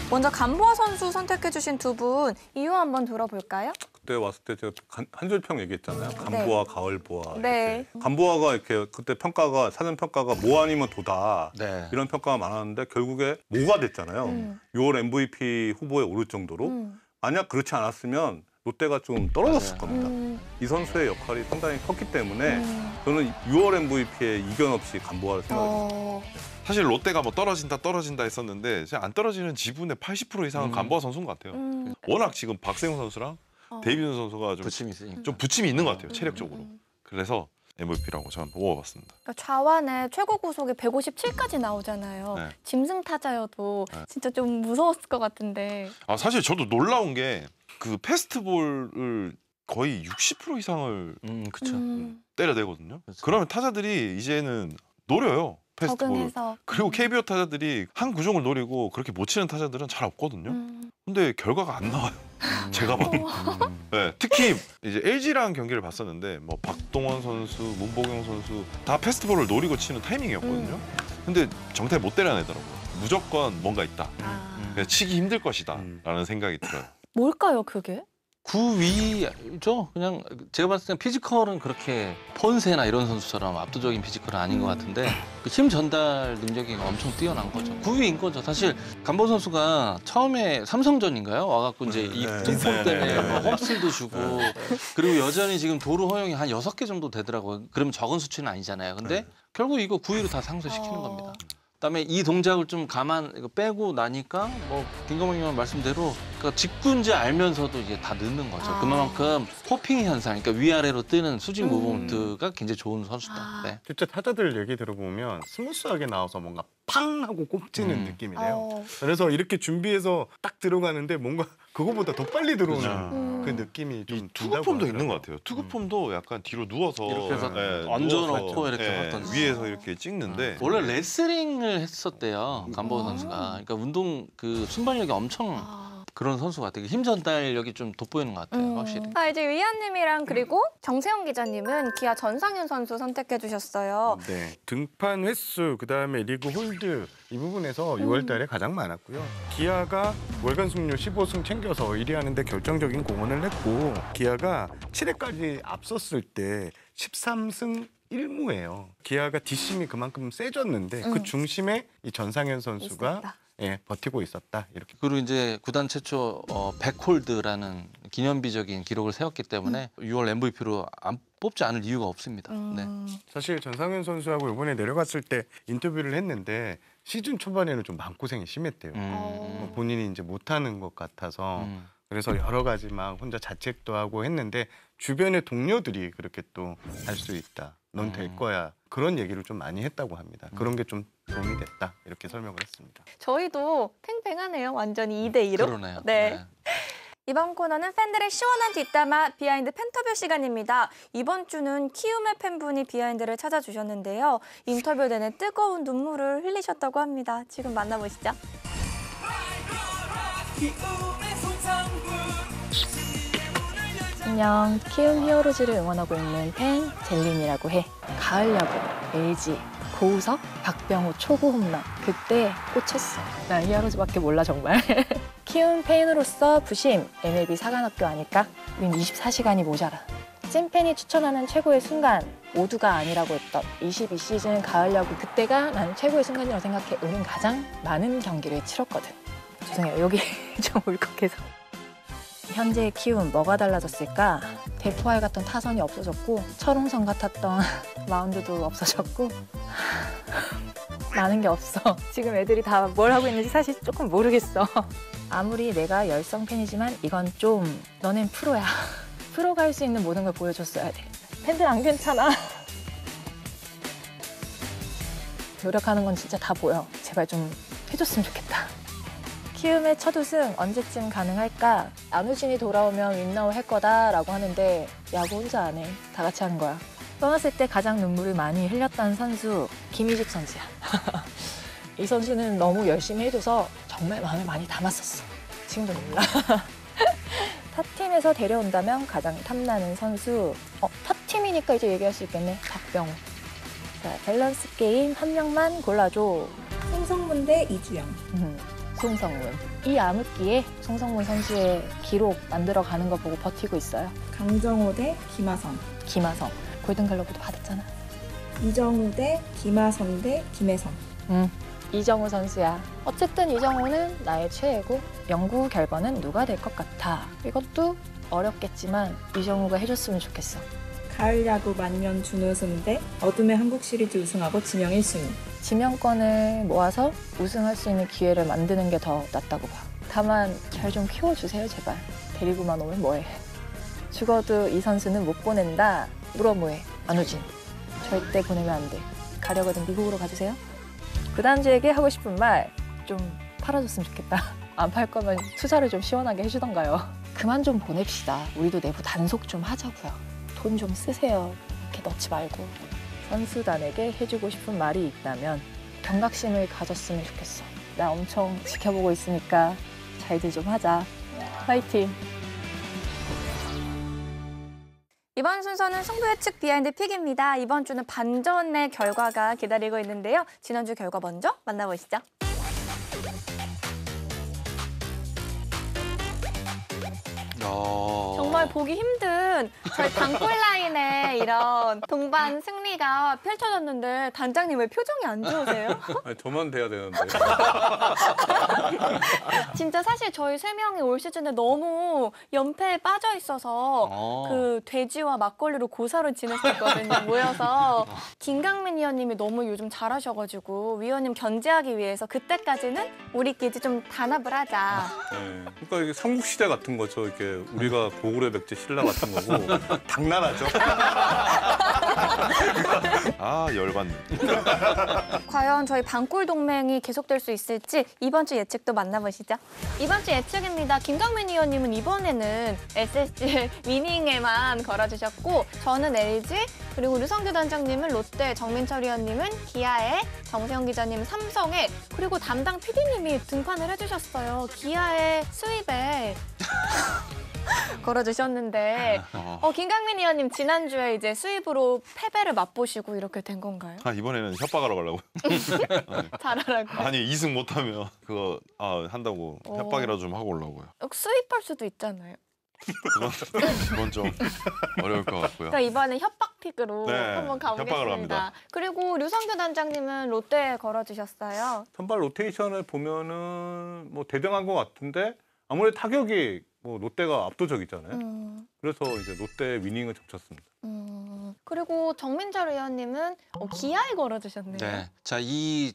먼저 간보아 선수 선택해주신 두 분 이유 한번 들어볼까요? 그때 왔을 때 제가 한 줄 평 얘기했잖아요. 간보아, 가을보아. 네. 간보아가 이렇게 그때 평가가 사전 평가가 모 아니면 도다 네. 이런 평가가 많았는데 결국에 모가 됐잖아요. 6월 MVP 후보에 오를 정도로 만약 그렇지 않았으면 롯데가 좀 떨어졌을 겁니다. 이 선수의 역할이 상당히 컸기 때문에 저는 6월 MVP에 이견 없이 간보아를 생각합니다. 사실 롯데가 뭐 떨어진다 했었는데 안 떨어지는 지분의 80% 이상은 간보아 선수인 것 같아요. 워낙 지금 박세웅 선수랑 데이비드 선수가 좀 부침이 있으니까. 좀 부침이 있는 것 같아요. 체력적으로. 그래서 MVP라고 저는 뽑아봤습니다. 그러니까 좌완에 최고 구속이 157까지 나오잖아요. 네. 짐승 타자여도 네. 진짜 좀 무서웠을 것 같은데. 아 사실 저도 놀라운 게 그 패스트볼을 거의 60% 이상을 그쵸. 때려대거든요. 그렇죠. 그러면 타자들이 이제는 노려요. 패스트볼을. 적응해서. 그리고 KBO 타자들이 한 구종을 노리고 그렇게 못 치는 타자들은 잘 없거든요. 근데 결과가 안 나와요. 제가 봐도. 네, 특히 이제 LG랑 경기를 봤었는데 뭐 박동원 선수, 문보경 선수 다 패스트볼을 노리고 치는 타이밍이었거든요. 근데 정타에 못 때려내더라고요. 무조건 뭔가 있다. 그래서 치기 힘들 것이다 라는 생각이 들어요. 뭘까요, 그게? 구위죠. 그냥 제가 봤을 땐 피지컬은 그렇게 폰세나 이런 선수처럼 압도적인 피지컬은 아닌 것 같은데 그 힘 전달 능력이 엄청 뛰어난 거죠. 구위인 거죠. 사실 간보 선수가 처음에 삼성전인가요? 와갖고 이제 이 등폰 때문에 뭐 홈스도 주고 그리고 여전히 지금 도루 허용이 한 6개 정도 되더라고요. 그러면 적은 수치는 아니잖아요. 근데 결국 이거 구위로 다 상쇄시키는 겁니다. 그다음에 이 동작을 좀 이거 빼고 나니까 뭐 김건모 의원 말씀대로 그러니까 직구인지 알면서도 이게 다 넣는 거죠. 그만큼 호핑 현상, 그러니까 위아래로 뜨는 수직 무브먼트가 굉장히 좋은 선수다. 네. 진짜 타자들 얘기 들어보면 스무스하게 나와서 뭔가 팡 하고 꼽지는 느낌이래요. 그래서 이렇게 준비해서 딱 들어가는데 뭔가 그거보다 더 빨리 들어오는 그 느낌이 좀 투구폼도 있는 것 같아요. 투구폼도 약간 뒤로 누워서 이렇게 해서 네, 얹어놓고 누워서, 이렇게 네, 어떤 위에서 이렇게 찍는데 원래 레슬링을 했었대요. 간보 선수가. 그러니까 운동 그 순발력이 엄청 그런 선수 같아요. 힘 전달력이 좀 돋보이는 것 같아요. 확실히. 이제 위안님이랑 그리고 정세영 기자님은 기아 전상현 선수 선택해 주셨어요. 네, 등판 횟수 그다음에 리그 홀드 이 부분에서 6월 달에 가장 많았고요. 기아가 월간 승률 15승 챙겨서 1위 하는데 결정적인 공헌을 했고 기아가 7회까지 앞섰을 때 13승 1무예요. 기아가 뒷심이 그만큼 세졌는데 그 중심에 이 전상현 선수가 있었다. 예, 버티고 있었다. 이렇게. 그리고 이제 구단 최초 100홀드라는 기념비적인 기록을 세웠기 때문에 6월 MVP로 뽑지 않을 이유가 없습니다. 네. 사실 전상현 선수하고 이번에 내려갔을 때 인터뷰를 했는데 시즌 초반에는 좀 마음고생이 심했대요. 본인이 이제 못하는 것 같아서 그래서 여러 가지 막 혼자 자책도 하고 했는데 주변의 동료들이 그렇게 또 할 수 있다. 넌 될 거야. 그런 얘기를 좀 많이 했다고 합니다. 그런 게 좀 도움이 됐다. 이렇게 설명을 했습니다. 저희도 팽팽하네요. 완전히 2대2로. 그러네요. 네. 이번 코너는 팬들의 시원한 뒷담화 비하인드 팬터뷰 시간입니다. 이번 주는 키움의 팬분이 비하인드를 찾아주셨는데요. 인터뷰 내내 뜨거운 눈물을 흘리셨다고 합니다. 지금 만나보시죠. 안녕, 키움 히어로즈를 응원하고 있는 팬 젤린이라고 해. 가을 야구, LG, 고우석, 박병호 초구 홈런. 그때 꽂혔어. 난 히어로즈밖에 몰라 정말. 키움 팬으로서 부심, MLB 사관학교 아닐까? 우린 24시간이 모자라. 찐팬이 추천하는 최고의 순간, 모두가 아니라고 했던 22시즌 가을 야구 그때가 난 최고의 순간이라고 생각해. 우린 가장 많은 경기를 치렀거든. 죄송해요, 여기 좀 울컥해서. 현재의 키움 뭐가 달라졌을까? 대포알 같던 타선이 없어졌고 철옹성 같았던 마운드도 없어졌고 많은 게 없어. 지금 애들이 다 뭘 하고 있는지 사실 조금 모르겠어. 아무리 내가 열성 팬이지만 이건 좀 너넨 프로야. 프로가 할 수 있는 모든 걸 보여줬어야 돼. 팬들 안 괜찮아. 노력하는 건 진짜 다 보여. 제발 좀 해줬으면 좋겠다. 키움의 첫 우승 언제쯤 가능할까? 안우진이 돌아오면 윈나우 할 거다라고 하는데 야구 혼자 안 해. 다 같이 하는 거야. 떠났을 때 가장 눈물을 많이 흘렸던 선수 김희집 선수야. 이 선수는 너무 열심히 해줘서 정말 마음에 많이 담았었어. 지금도 몰라. 탑팀에서 데려온다면 가장 탐나는 선수. 탑팀이니까 이제 얘기할 수 있겠네. 박병호. 자, 밸런스 게임 한 명만 골라줘. 송성문 대 이주영. 송성문. 이 암흑기에 송성문 선수의 기록 만들어가는 거 보고 버티고 있어요. 강정호 대 김하성. 김하성. 골든글러브도 받았잖아. 이정우 대 김하성 대 김혜성. 이정우 선수야. 어쨌든 이정우는 나의 최애고 영구 결번은 누가 될 것 같아. 이것도 어렵겠지만 이정우가 해줬으면 좋겠어. 가을 야구 만년 준우승 대 어둠의 한국 시리즈 우승하고 지명 1순위. 지명권을 모아서 우승할 수 있는 기회를 만드는 게 더 낫다고 봐. 다만 잘 좀 키워주세요, 제발. 데리고만 오면 뭐해. 죽어도 이 선수는 못 보낸다. 물어 뭐해. 안우진. 절대 보내면 안 돼. 가려거든 미국으로 가주세요. 구단주에게 하고 싶은 말 좀 팔아줬으면 좋겠다. 안 팔 거면 투자를 좀 시원하게 해주던가요. 그만 좀 보냅시다. 우리도 내부 단속 좀 하자고요. 돈 좀 쓰세요. 이렇게 넣지 말고. 선수단에게 해주고 싶은 말이 있다면 경각심을 가졌으면 좋겠어. 나 엄청 지켜보고 있으니까 잘들 좀 하자. 파이팅! 이번 순서는 승부 예측 비하인드 픽입니다. 이번 주는 반전의 결과가 기다리고 있는데요. 지난주 결과 먼저 만나보시죠. 정말 보기 힘든 저희 단골 라인의 이런 동반 승리가 펼쳐졌는데 단장님 왜 표정이 안 좋으세요? 아니, 저만 돼야 되는데. 진짜 사실 저희 세 명이 올 시즌에 너무 연패에 빠져 있어서 그 돼지와 막걸리로 고사를 지냈었거든요. 모여서 김강민 위원님이 너무 요즘 잘하셔가지고 위원님 견제하기 위해서 그때까지는 우리끼리 좀 단합을 하자. 네. 그러니까 이게 삼국시대 같은 거죠. 이렇게 우리가 고구려 백제 신라 같은 거고 당나라죠. 아 열받네. 과연 저희 반골 동맹이 계속될 수 있을지 이번 주 예측도 만나보시죠. 이번 주 예측입니다. 김강민 위원님은 이번에는 SSG 위닝에만 걸어주셨고 저는 LG 그리고 류성규 단장님은 롯데, 정민철 위원님은 기아에, 정세영 기자님은 삼성에 그리고 담당 PD님이 등판을 해주셨어요. 기아의 수입에 걸어주셨는데 김강민 위원님 지난주에 이제 수입으로 패배를 맛보시고 이렇게 된 건가요? 아 이번에는 협박하러 가려고. 잘하라고. 아니 2승 못하면 그거 한다고 협박이라도 좀 하고 오려고요. 수입할 수도 있잖아요. 그건 좀 어려울 것 같고요. 그러니까 이번에 협박 픽으로 네, 한번 협박으로 가보겠습니다. 갑니다. 그리고 류성규 단장님은 롯데에 걸어주셨어요. 선발 로테이션을 보면은 뭐 대등한 것 같은데 아무래도 타격이 뭐 롯데가 압도적이잖아요. 그래서 이제 롯데 위닝을 적쳤습니다. 그리고 정민철 의원님은 기아에 걸어주셨네요. 네. 자, 이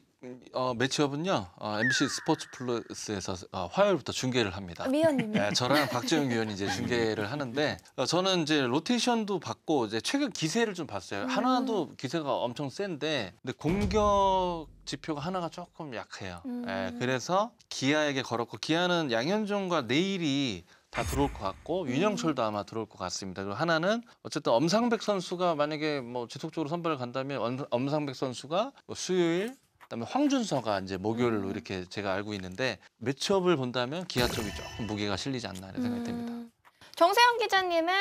매치업은요. MBC 스포츠 플러스에서 화요일부터 중계를 합니다. 위원님이. 네, 저랑 박재영 위원이 이제 중계를 하는데 저는 이제 로테이션도 받고 이제 최근 기세를 좀 봤어요. 하나도 기세가 엄청 센데 근데 공격 지표가 하나가 조금 약해요. 네, 그래서 기아에게 걸었고 기아는 양현종과 내일이 다 들어올 것 같고 윤영철도 아마 들어올 것 같습니다. 그리고 하나는 어쨌든 엄상백 선수가 만약에 뭐 지속적으로 선발을 간다면 엄상백 선수가 뭐 수요일 그다음에 황준서가 이제 목요일로 이렇게 제가 알고 있는데 매치업을 본다면 기아 쪽이 조금 무게가 실리지 않나 이런 생각이 듭니다. 정세영 기자님은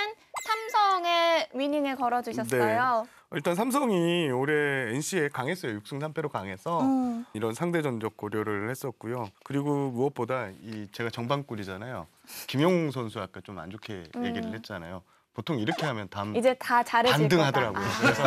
삼성의 위닝에 걸어주셨어요. 일단 삼성이 올해 NC에 강했어요. 6승 3패로 강해서 이런 상대 전적 고려를 했었고요. 그리고 무엇보다 제가 정방꿀이잖아요. 김용웅 선수 아까 좀 안 좋게 얘기를 했잖아요. 보통 이렇게 하면 이제 다 잘해질 반등하더라고요. 그래서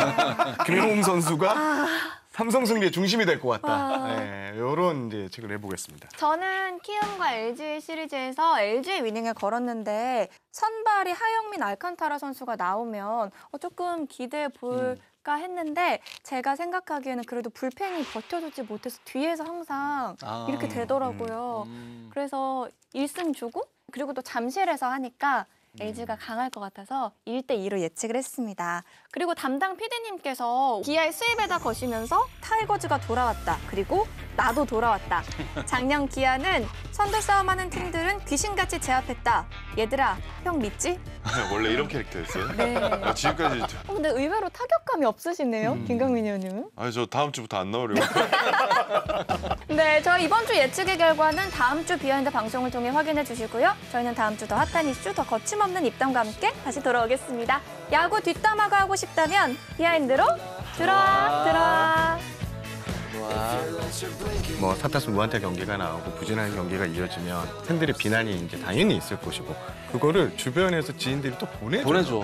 김용웅 선수가 삼성 승리의 중심이 될 것 같다. 네, 이런 이제 책을 내보겠습니다. 저는 키움과 LG 시리즈에서 LG의 위닝에 걸었는데 선발이 하영민, 알칸타라 선수가 나오면 조금 기대해 볼까 했는데 제가 생각하기에는 그래도 불펜이 버텨주지 못해서 뒤에서 항상 이렇게 되더라고요. 그래서 1승 주고 그리고 또 잠실에서 하니까 LG가 강할 것 같아서 1대2로 예측을 했습니다. 그리고 담당 PD님께서 기아의 수입에다 거시면서 타이거즈가 돌아왔다. 그리고 나도 돌아왔다. 작년 기아는 선두 싸움하는 팀들은 귀신같이 제압했다. 얘들아, 형 믿지? 원래 이런 캐릭터였어요? 네. 지금까지 근데 의외로 타격감이 없으시네요, 김강민 의원님은. 아니 저 다음 주부터 안 나오려고. 네, 저희 이번 주 예측의 결과는 다음 주 비하인드 방송을 통해 확인해 주시고요. 저희는 다음 주 더 핫한 이슈, 더 거침없는 입담과 함께 다시 돌아오겠습니다. 야구 뒷담화가 하고 싶다면 비하인드로 들어와. 뭐 사타수 무안타 경기가 나오고 부진한 경기가 이어지면 팬들의 비난이 이제 당연히 있을 것이고 그거를 주변에서 지인들이 또 보내줘.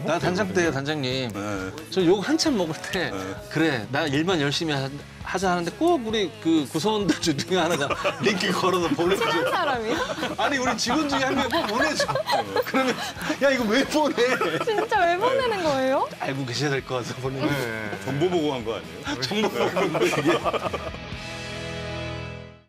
나 단장 때요, 단장님. 저 욕 한참 먹을 때 그래 나 일만 열심히 하자 하는데 꼭 우리 그 구성원들 중에 하나가 링크 걸어서 보내줘. 친한 사람이요? 아니 우리 직원 중에 한 명 꼭 보내줘. 그러면 야 이거 왜 보내? 진짜 왜 보내는 거예요? 알고 계셔야 될 것 같아서 보내는. 정보 보고 한 거 아니에요? 정보 보고